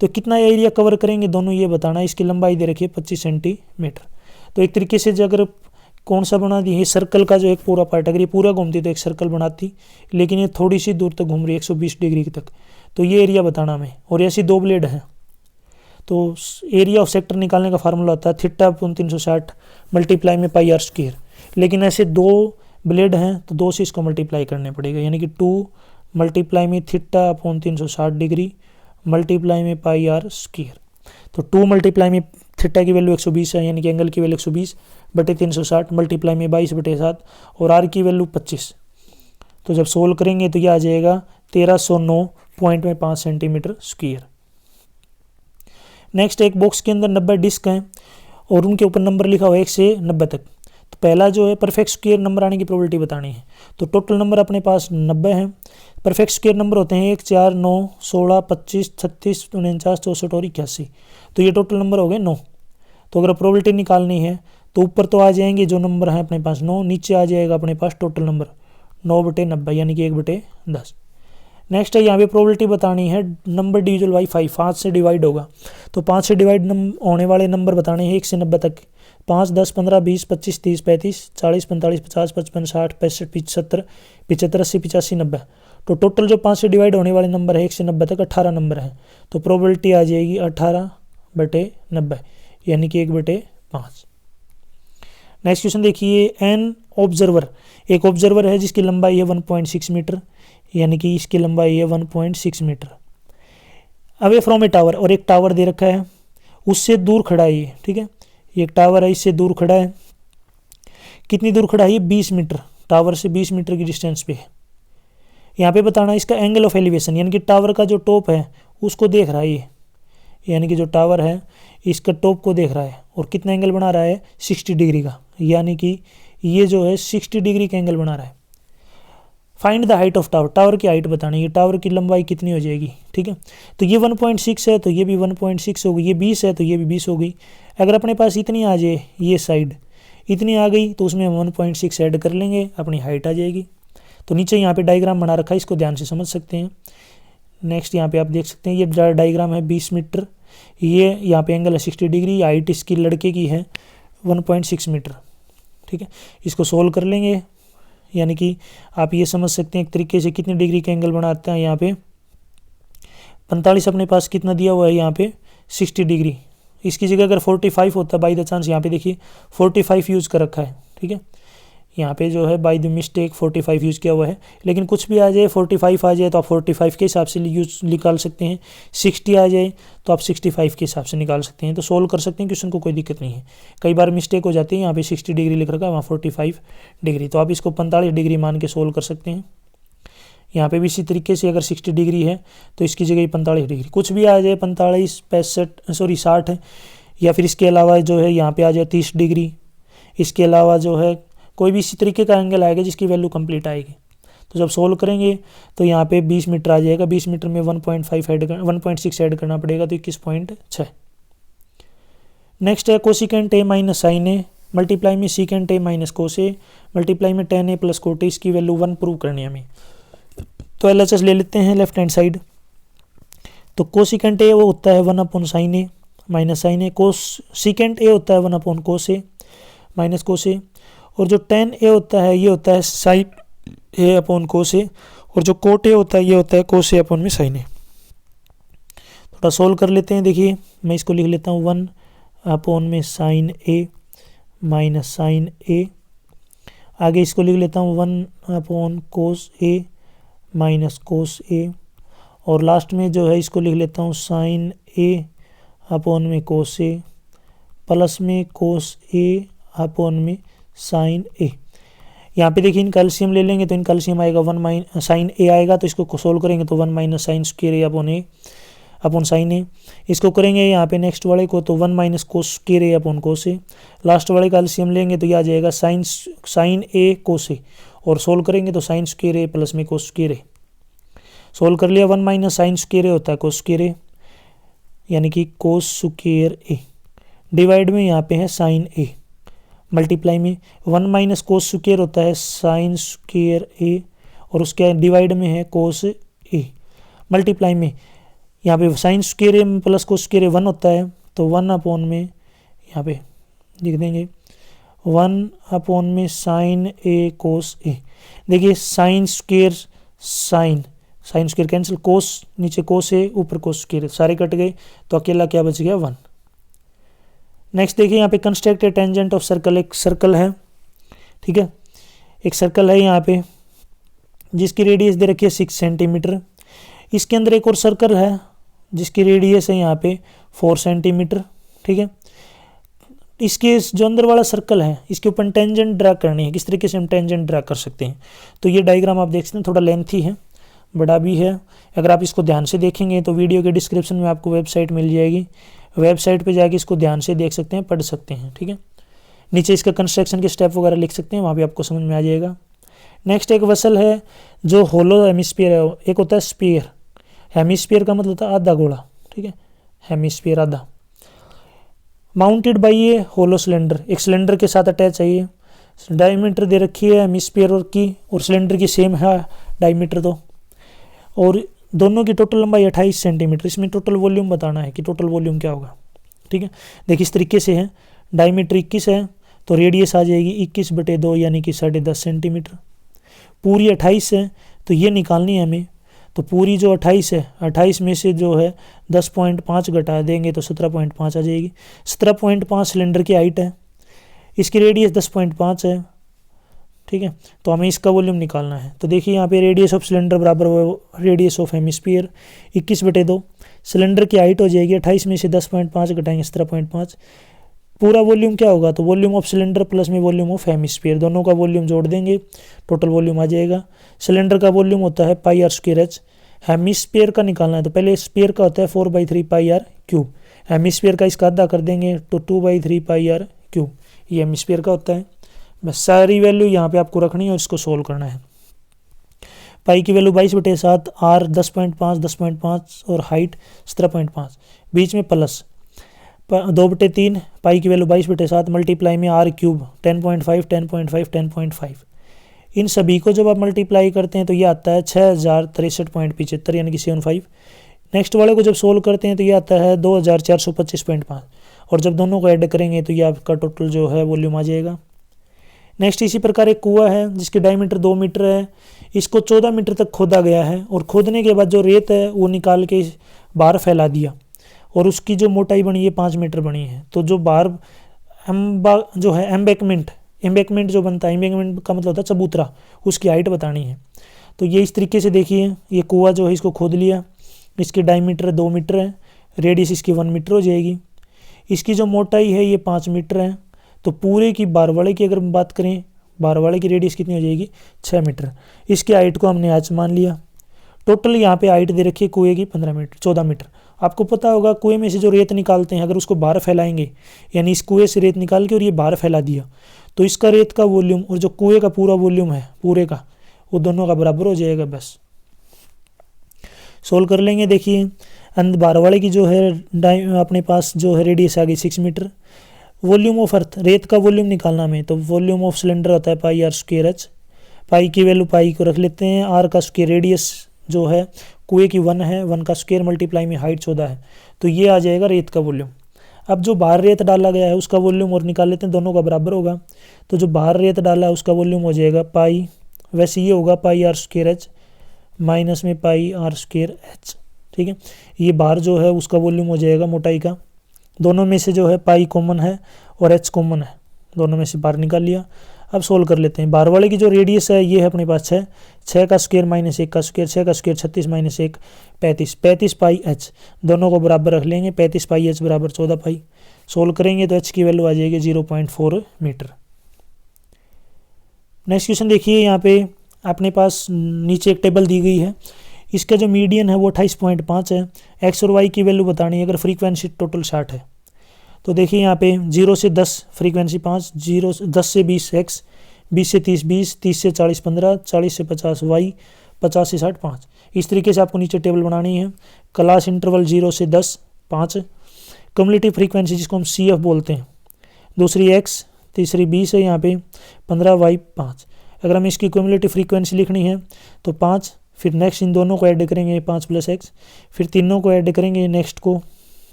तो कितना एरिया कवर करेंगे दोनों ये बताना है। इसकी लंबाई दे रखी है 25 सेंटीमीटर। तो एक तरीके से अगर कौन सा बना दी, ये सर्कल का जो एक पूरा पार्ट, अगर ये पूरा घूमती तो एक सर्कल बनाती, लेकिन ये थोड़ी सी दूर तक घूम रही है 120 डिग्री तक, तो ये एरिया बताना हमें। और ऐसी 2 ब्लेड हैं, तो एरिया ऑफ सेक्टर निकालने का फार्मूला होता है θ/360 मल्टीप्लाई में πr²। लेकिन ऐसे 2 ब्लेड हैं तो 2 से इसको मल्टीप्लाई करने पड़ेगा, यानी कि 2 मल्टीप्लाई में θ/360 डिग्री मल्टीप्लाई में πr²। तो 2 मल्टीप्लाई में थीटा की वैल्यू 120 है, यानी कि एंगल की वैल्यू 120/360 मल्टीप्लाई में 22/7 और आर की वैल्यू 25। तो जब सोल्व करेंगे तो यह आ जाएगा 1309.5 सेंटीमीटर स्क्वायर। नेक्स्ट, एक बॉक्स के अंदर 90 डिस्क हैं और उनके ऊपर नंबर लिखा हुआ है 1 से 90 तक। तो पहला जो है परफेक्ट स्क्वायर नंबर आने की प्रोबेबिलिटी बतानी है। तो टोटल नंबर अपने पास 90 हैं। परफेक्ट स्क्वायर नंबर होते हैं 1 4 9 16 25 36 49 64 और 81। तो ये टोटल नंबर हो गए 9। तो अगर प्रोबेबिलिटी निकालनी है तो ऊपर तो आ जाएंगे जो नंबर है अपने पास 9, नीचे आ जाएगा अपने पास टोटल नंबर 9/90, यानी कि 1/10। नेक्स्ट है यहाँ पे प्रोबेबिलिटी बतानी है नंबर डिविजल बाई 5 से डिवाइड होगा। तो 5 से डिवाइड होने वाले नंबर बताने हैं 1 से 90 तक। 5, 10, 15, 20, 25, 30, 35, 40, 45, 50, 55, 60, 65, 70, 75, 80, 85, 90। तो टोटल जो 5 से डिवाइड होने वाले नंबर है 1 से 90 तक 18 नंबर है। तो प्रोबेबिलिटी आ जाएगी 18/90, यानी कि 1/5। नेक्स्ट क्वेश्चन देखिए, एन ऑब्जर्वर, एक ऑब्जर्वर है जिसकी लंबाई है 1.6 मीटर, यानी कि इसकी लंबाई है 1.6 metre. Away from a tower, और एक टावर दे रखा है, उससे दूर खड़ा है ये, ठीक है, ये एक टावर है, इससे दूर खड़ा है। कितनी दूर खड़ा है ये? 20 मीटर, टावर से 20 मीटर की डिस्टेंस पे है। यहाँ पे बताना है इसका एंगल ऑफ एलिवेशन, यानी कि टावर का जो टॉप है उसको देख रहा है ये, यानी कि जो टावर है इसका टॉप को देख रहा है, और कितना एंगल बना रहा है? 60 डिग्री का, यानी कि ये जो है 60 डिग्री का एंगल बना रहा है। Find the height of tower, tower की हाइट बतानी है, टावर की लंबाई कितनी हो जाएगी, ठीक है। तो ये 1.6 है तो ये भी 1.6 होगी, ये 20 है तो ये भी 20 होगी। अगर अपने पास इतनी आ जाए, ये साइड इतनी आ गई, तो उसमें हम 1.6 ऐड कर लेंगे, अपनी हाइट आ जाएगी। तो नीचे यहाँ पे डायग्राम बना रखा है, इसको ध्यान से समझ सकते हैं। नेक्स्ट यहाँ पे आप देख सकते हैं, ये डायग्राम है 20 मीटर, ये यहाँ पे एंगल है 60 डिग्री, हाइट इसकी लड़के की है 1.6 मीटर, ठीक है। इसको सोल्व कर लेंगे, यानी कि आप ये समझ सकते हैं एक तरीके से कितने डिग्री का एंगल बनाते हैं। यहाँ पे 45 अपने पास कितना दिया हुआ है, यहाँ पे 60 डिग्री, इसकी जगह अगर 45 होता बाई द चांस, यहाँ पे देखिए 45 यूज़ कर रखा है, ठीक है। यहाँ पे जो है बाई द मिस्टेक 45 यूज़ किया हुआ है, लेकिन कुछ भी आ जाए 45 आ जाए तो आप 45 के हिसाब से यूज निकाल सकते हैं, 60 आ जाए तो आप 65 के हिसाब से निकाल सकते हैं। तो सोल्व कर सकते हैं, क्वेश्चन को कोई दिक्कत नहीं है। कई बार मिस्टेक हो जाती है, यहाँ पे 60 डिग्री लिख रखा है, वहाँ 45 डिग्री, तो आप इसको 45 डिग्री मान के सोल्व कर सकते हैं। यहाँ पे भी इसी तरीके से अगर 60 डिग्री है तो इसकी जगह 45 डिग्री, कुछ भी आ जाए 45, 65, 60, या फिर इसके अलावा जो है यहाँ पे आ जाए 30 डिग्री, इसके अलावा जो है कोई भी इसी तरीके का एंगल आएगा जिसकी वैल्यू कंप्लीट आएगी। तो जब सोल्व करेंगे तो यहाँ पे 20 मीटर आ जाएगा, 20 मीटर में 1.6 ऐड करना पड़ेगा, तो 21.6। नेक्स्ट है cosecant A minus sine A multiply में secant A minus cos A multiply में tan a plus cot A, इसकी वैल्यू 1 प्रूव करनी है हमें। तो LHS ले लेते हैं लेफ्ट हैंड साइड। तो कोसिकेंट ए वो होता है 1/sin a minus sine A, cosecant A होता है 1/cos a माइनस कोस ए, और जो tan a होता है ये होता है sin a/cos a, और जो कोट ए होता है ये होता है cos a में sin a। थोड़ा सोल्व कर लेते हैं, देखिए मैं इसको लिख लेता हूँ 1/sin a minus sin a, आगे इसको लिख लेता हूँ 1/cos a minus cos a, और लास्ट में जो है इसको लिख लेता हूँ sin a/में cos a प्लस में cos a/में sin a। यहाँ पे देखिए इनका एलसीएम ले लेंगे तो इनका एलसीएम आएगा 1 sin a आएगा, तो इसको सोल्व करेंगे तो 1 minus sine square a/a sin a। इसको करेंगे यहाँ पे नेक्स्ट वाले को तो 1 minus cos square a/cos a। Last वाले का एलसीएम लेंगे तो ये आ जाएगा sin a cos a, और सोल्व करेंगे तो sin स्क्वायर a प्लस में cos स्क्वायर a। सोल्व कर लिया, 1 माइनस साइन स्क्वायर a होता है cos स्क्वायर a, यानी कि cos स्क्वायर a, डिवाइड में यहाँ पे है sin a, मल्टीप्लाई में 1 माइनस कोस स्क्वायर होता है sin स्क्वायर a, और उसके डिवाइड में है cos a, मल्टीप्लाई में यहाँ पे sin square a plus cos square a 1 होता है, तो 1 में यहाँ पे लिख देंगे 1 में sin a cos a। देखिए sin square sine square cancel, cos नीचे कोस है ऊपर कोस स्क्वायर, सारे कट गए, तो अकेला क्या बच गया 1। नेक्स्ट देखिए यहाँ पे construct A tangent of circle, एक सर्कल है, ठीक है, एक सर्कल है यहाँ पे जिसकी रेडियस दे रखी है 6 सेंटीमीटर। इसके अंदर एक और सर्कल है जिसकी रेडियस है यहाँ पे 4 सेंटीमीटर, ठीक है। इसके जो अंदर वाला सर्कल है इसके ऊपर टेंजेंट ड्रा करनी है, किस तरीके से हम टेंजेंट ड्रा कर सकते हैं। तो ये डायग्राम आप देख सकते हैं, थोड़ा लेंथी है, बड़ा भी है। अगर आप इसको ध्यान से देखेंगे तो वीडियो के डिस्क्रिप्शन में आपको वेबसाइट मिल जाएगी, वेबसाइट पे जाके इसको ध्यान से देख सकते हैं, पढ़ सकते हैं, ठीक है। नीचे इसका कंस्ट्रक्शन के स्टेप वगैरह लिख सकते हैं, वहाँ भी आपको समझ में आ जाएगा। नेक्स्ट एक वेसल है जो होलो हेमिस्फीयर है, एक होता है स्फीयर, हेमिस्फीयर का मतलब होता है आधा गोला, ठीक है, हेमिस्फीयर आधा। माउंटेड बाई ये होलो सिलेंडर, एक सिलेंडर के साथ अटैच है, ये डायमीटर दे रखी है हेमिस्फीयर की और सिलेंडर की सेम है डायमीटर, तो और दोनों की टोटल लंबाई 28 सेंटीमीटर। इसमें टोटल वॉल्यूम बताना है कि टोटल वॉल्यूम क्या होगा, ठीक है। देखिए इस तरीके से है, डायमीटर 21 है तो रेडियस आ जाएगी 21/2 यानी कि 10.5 सेंटीमीटर। पूरी 28 है तो ये निकालनी है हमें। तो पूरी जो 28 है, 28 में से जो है 10.5 घटा देंगे तो 17.5 आ जाएगी। 17.5 सिलेंडर की हाइट है, इसकी रेडियस 10.5 है, ठीक है। तो हमें इसका वॉल्यूम निकालना है। तो देखिए यहाँ पे रेडियस ऑफ सिलेंडर बराबर रेडियस ऑफ हेमिस्फीयर 21/2। सिलेंडर की हाइट हो जाएगी 28 में से 10.5 घटाएंगे 17.5। पूरा वॉल्यूम क्या होगा, तो वॉल्यूम ऑफ सिलेंडर प्लस में वॉल्यूम ऑफ हेमिस्फीयर, दोनों का वॉल्यूम जोड़ देंगे, टोटल वॉल्यूम आ जाएगा। सिलेंडर का वॉल्यूम होता है πr²h। हेमिस्फीयर का निकालना है तो पहले स्फीयर का होता है 4/3 πr³। हेमिस्फीयर का इसका आधा कर देंगे तो 2/3 πr³। ये हेमिस्फीयर का होता है। बस सारी वैल्यू यहाँ पे आपको रखनी है और इसको सोल्व करना है। पाई की वैल्यू 22/7, आर 10.5 10.5 और हाइट 17.5, बीच में प्लस 2/3। पाई की वैल्यू 22/7 मल्टीप्लाई में r³ 10.5 10.5 10.5। इन सभी को जब आप मल्टीप्लाई करते हैं तो ये आता है 6063.75 यानी कि 75। नेक्स्ट वाले को जब सोल्व करते हैं तो ये आता है 2425.5 और जब दोनों को ऐड करेंगे तो ये आपका टोटल जो है वॉल्यूम आ जाएगा। नेक्स्ट इसी प्रकार एक कुआं है जिसकी डायमीटर 2 मीटर है, इसको 14 मीटर तक खोदा गया है और खोदने के बाद जो रेत है वो निकाल के बाहर फैला दिया और उसकी जो मोटाई बनी है 5 मीटर बनी है। तो जो बाहर जो है एम्बैकमेंट जो बनता है, एम्बैकमेंट का मतलब होता है चबूतरा, उसकी हाइट बतानी है। तो ये इस तरीके से देखिए, ये कुआं जो है इसको खोद लिया, इसकी डायमीटर 2 मीटर है, रेडियस इसकी 1 मीटर हो जाएगी, इसकी जो मोटाई है ये 5 मीटर है। तो पूरे की बारवाड़े की अगर बात करें, बारवाड़े की रेडियस कितनी हो जाएगी 6 मीटर। इसकी हाइट को हमने आज मान लिया। टोटल यहाँ पे हाइट दे रखी है कुएं की 14 मीटर। आपको पता होगा कुएं में से जो रेत निकालते हैं अगर उसको बाहर फैलाएंगे, यानी इस कुएं से रेत निकाल के और ये बाहर फैला दिया, तो इसका रेत का वॉल्यूम और जो कुएं का पूरा वॉल्यूम है पूरे का, वो दोनों का बराबर हो जाएगा। बस सोल्व कर लेंगे। देखिए बारवाड़े की जो है अपने पास जो है रेडियस आ गई 6 मीटर। वॉल्यूम ऑफ अर्थ, रेत का वॉल्यूम निकालना में, तो वॉल्यूम ऑफ सिलेंडर होता है πr²h। पाई की वैल्यू पाई को रख लेते हैं, आर का स्क्वायर, रेडियस जो है कुएं की 1 है, 1 का स्क्वायर मल्टीप्लाई में हाइट 14 है, तो ये आ जाएगा रेत का वॉल्यूम। अब जो बाहर रेत डाला गया है उसका वॉल्यूम और निकाल लेते हैं, दोनों का बराबर होगा। तो जो बाहर रेत डाला है उसका वॉल्यूम हो जाएगा पाई, वैसे ये होगा πr²h माइनस में πr²h, ठीक है। ये बाहर जो है उसका वॉल्यूम हो जाएगा मोटाई का, दोनों में से जो है पाई कॉमन है और h कॉमन है, दोनों में से बाहर निकाल लिया। अब सोल्व कर लेते हैं। बाहर वाले की जो रेडियस है ये है अपने पास 6 का स्क्वायर माइनस 1 का स्क्वायर, 6 का स्क्वायर 36 माइनस 1 35 पाई h, दोनों को बराबर रख लेंगे। 35 पाई h बराबर 14 पाई। सोल्व करेंगे तो h की वैल्यू आ जाएगी 0.4 मीटर। नेक्स्ट क्वेश्चन देखिए, यहाँ पे अपने पास नीचे एक टेबल दी गई है, इसका जो मीडियन है वो 28.5 है। एक्स और वाई की वैल्यू बतानी है अगर फ्रीक्वेंसी टोटल 60 है। तो देखिए यहाँ पे 0 से 10 फ्रीक्वेंसी 5, 10 से 20 एक्स, 20 से 30 20, 30 से 40 15, 40 से 50 वाई, 50 से 60 5। इस तरीके से आपको नीचे टेबल बनानी है। क्लास इंटरवल 0 से 10 5, कम्युलेटिव फ्रीक्वेंसी जिसको हम CF बोलते हैं, दूसरी एक्स, तीसरी 20 है यहाँ पे 15 वाई 5। अगर हम इसकी कम्युलेटिव फ्रीक्वेंसी लिखनी है तो 5, फिर नेक्स्ट इन दोनों को ऐड करेंगे 5 + x, फिर तीनों को ऐड करेंगे नेक्स्ट को,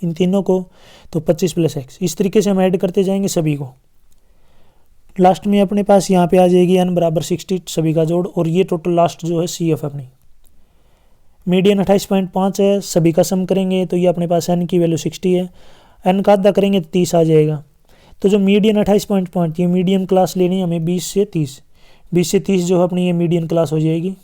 इन तीनों को, तो 25 + x। इस तरीके से हम ऐड करते जाएंगे सभी को। लास्ट में अपने पास यहाँ पे आ जाएगी n बराबर 60 सभी का जोड़, और ये टोटल लास्ट जो है CF अपनी। मीडियन 28.5 है, सभी का सम करेंगे तो ये अपने पास n की वैल्यू 60 है, n का आधा करेंगे तो 30 आ जाएगा। तो जो मीडियन 28.5 ये मीडियम क्लास लेनी है हमें 20 से 30, 20 से 30 जो है अपनी ये मीडियन क्लास हो जाएगी।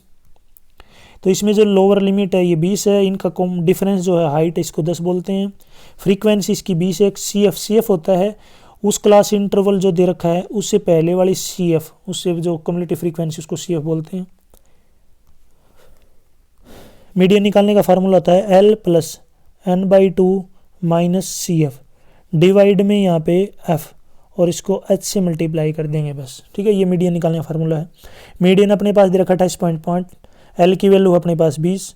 तो इसमें जो लोअर लिमिट है ये 20 है, इनका कॉम डिफरेंस जो है हाइट इसको 10 बोलते हैं। फ्रीक्वेंसी इसकी 20 है। CF होता है उस क्लास इंटरवल जो दे रखा है उससे पहले वाली CF, उससे जो कम्युलेटिव फ्रीक्वेंसी उसको CF बोलते हैं। मीडियन निकालने का फार्मूला होता है L + n/2 - CF डिवाइड में यहाँ पे F, और इसको h से मल्टीप्लाई कर देंगे बस, ठीक है। ये मीडियन निकालने का फार्मूला है। मीडियन अपने पास दे रखा 28.5, L की वैल्यू अपने पास 20,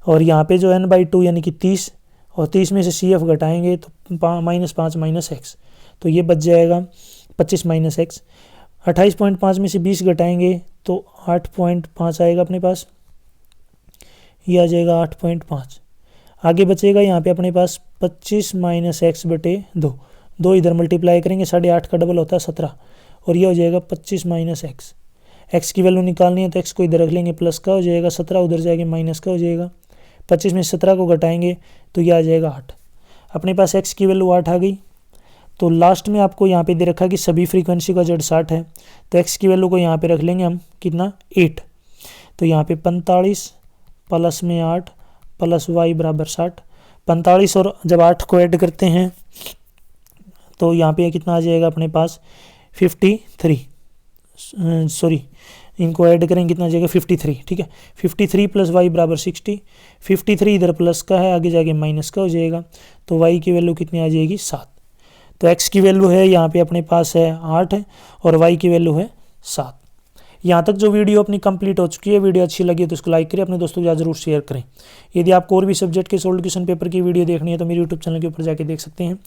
और यहाँ पे जो n/2 यानी कि 30, और 30 में से CF घटाएंगे तो -5 - x, तो ये बच जाएगा 25 - x। 28.5 में से 20 घटाएंगे तो 8.5 आएगा अपने पास, ये आ जाएगा 8.5। आगे बचेगा यहाँ पे अपने पास 25 - x/2, 2 इधर मल्टीप्लाई करेंगे, 8.5 का डबल होता है 17, और ये हो जाएगा 25 माइनस एक्स। एक्स की वैल्यू निकालनी है तो एक्स को इधर रख लेंगे, प्लस का हो जाएगा 17, उधर जाएगा माइनस का हो जाएगा। 25 में 17 को घटाएंगे तो ये आ जाएगा 8। अपने पास एक्स की वैल्यू 8 आ गई। तो लास्ट में आपको यहाँ पे दे रखा कि सभी फ्रीक्वेंसी का Z 60 है, तो एक्स की वैल्यू को यहाँ पे रख लेंगे हम कितना 8। तो यहाँ पे 45 प्लस में 8 प्लस वाई बराबर 60। 45 और जब 8 को ऐड करते हैं तो यहाँ पे कितना आ जाएगा अपने पास 53, सॉरी इनको ऐड करेंगे कितना आ जाएगा 53, ठीक है। 53 प्लस वाई बराबर 60। 53 इधर प्लस का है, आगे जाके माइनस का हो जाएगा, तो वाई की वैल्यू कितनी आ जाएगी 7। तो एक्स की वैल्यू है यहाँ पे अपने पास है 8 है और वाई की वैल्यू है 7। यहाँ तक जो वीडियो अपनी कंप्लीट हो चुकी है, वीडियो अच्छी लगी तो उसको लाइक करें, अपने दोस्तों के साथ जरूर शेयर करें। यदि आपको और भी सब्जेक्ट के सोल्व क्वेश्चन पेपर की वीडियो देखनी है तो मेरे यूट्यूब चैनल के ऊपर जाके देख सकते हैं।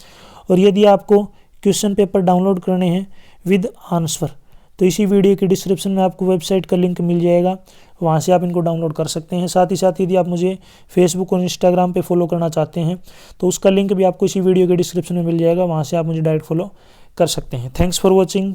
और यदि आपको क्वेश्चन पेपर डाउनलोड करने हैं विद आंसर तो इसी वीडियो की डिस्क्रिप्शन में आपको वेबसाइट का लिंक मिल जाएगा, वहाँ से आप इनको डाउनलोड कर सकते हैं। साथ ही साथ यदि आप मुझे फेसबुक और इंस्टाग्राम पे फॉलो करना चाहते हैं तो उसका लिंक भी आपको इसी वीडियो के डिस्क्रिप्शन में मिल जाएगा, वहाँ से आप मुझे डायरेक्ट फॉलो कर सकते हैं। Thanks for watching.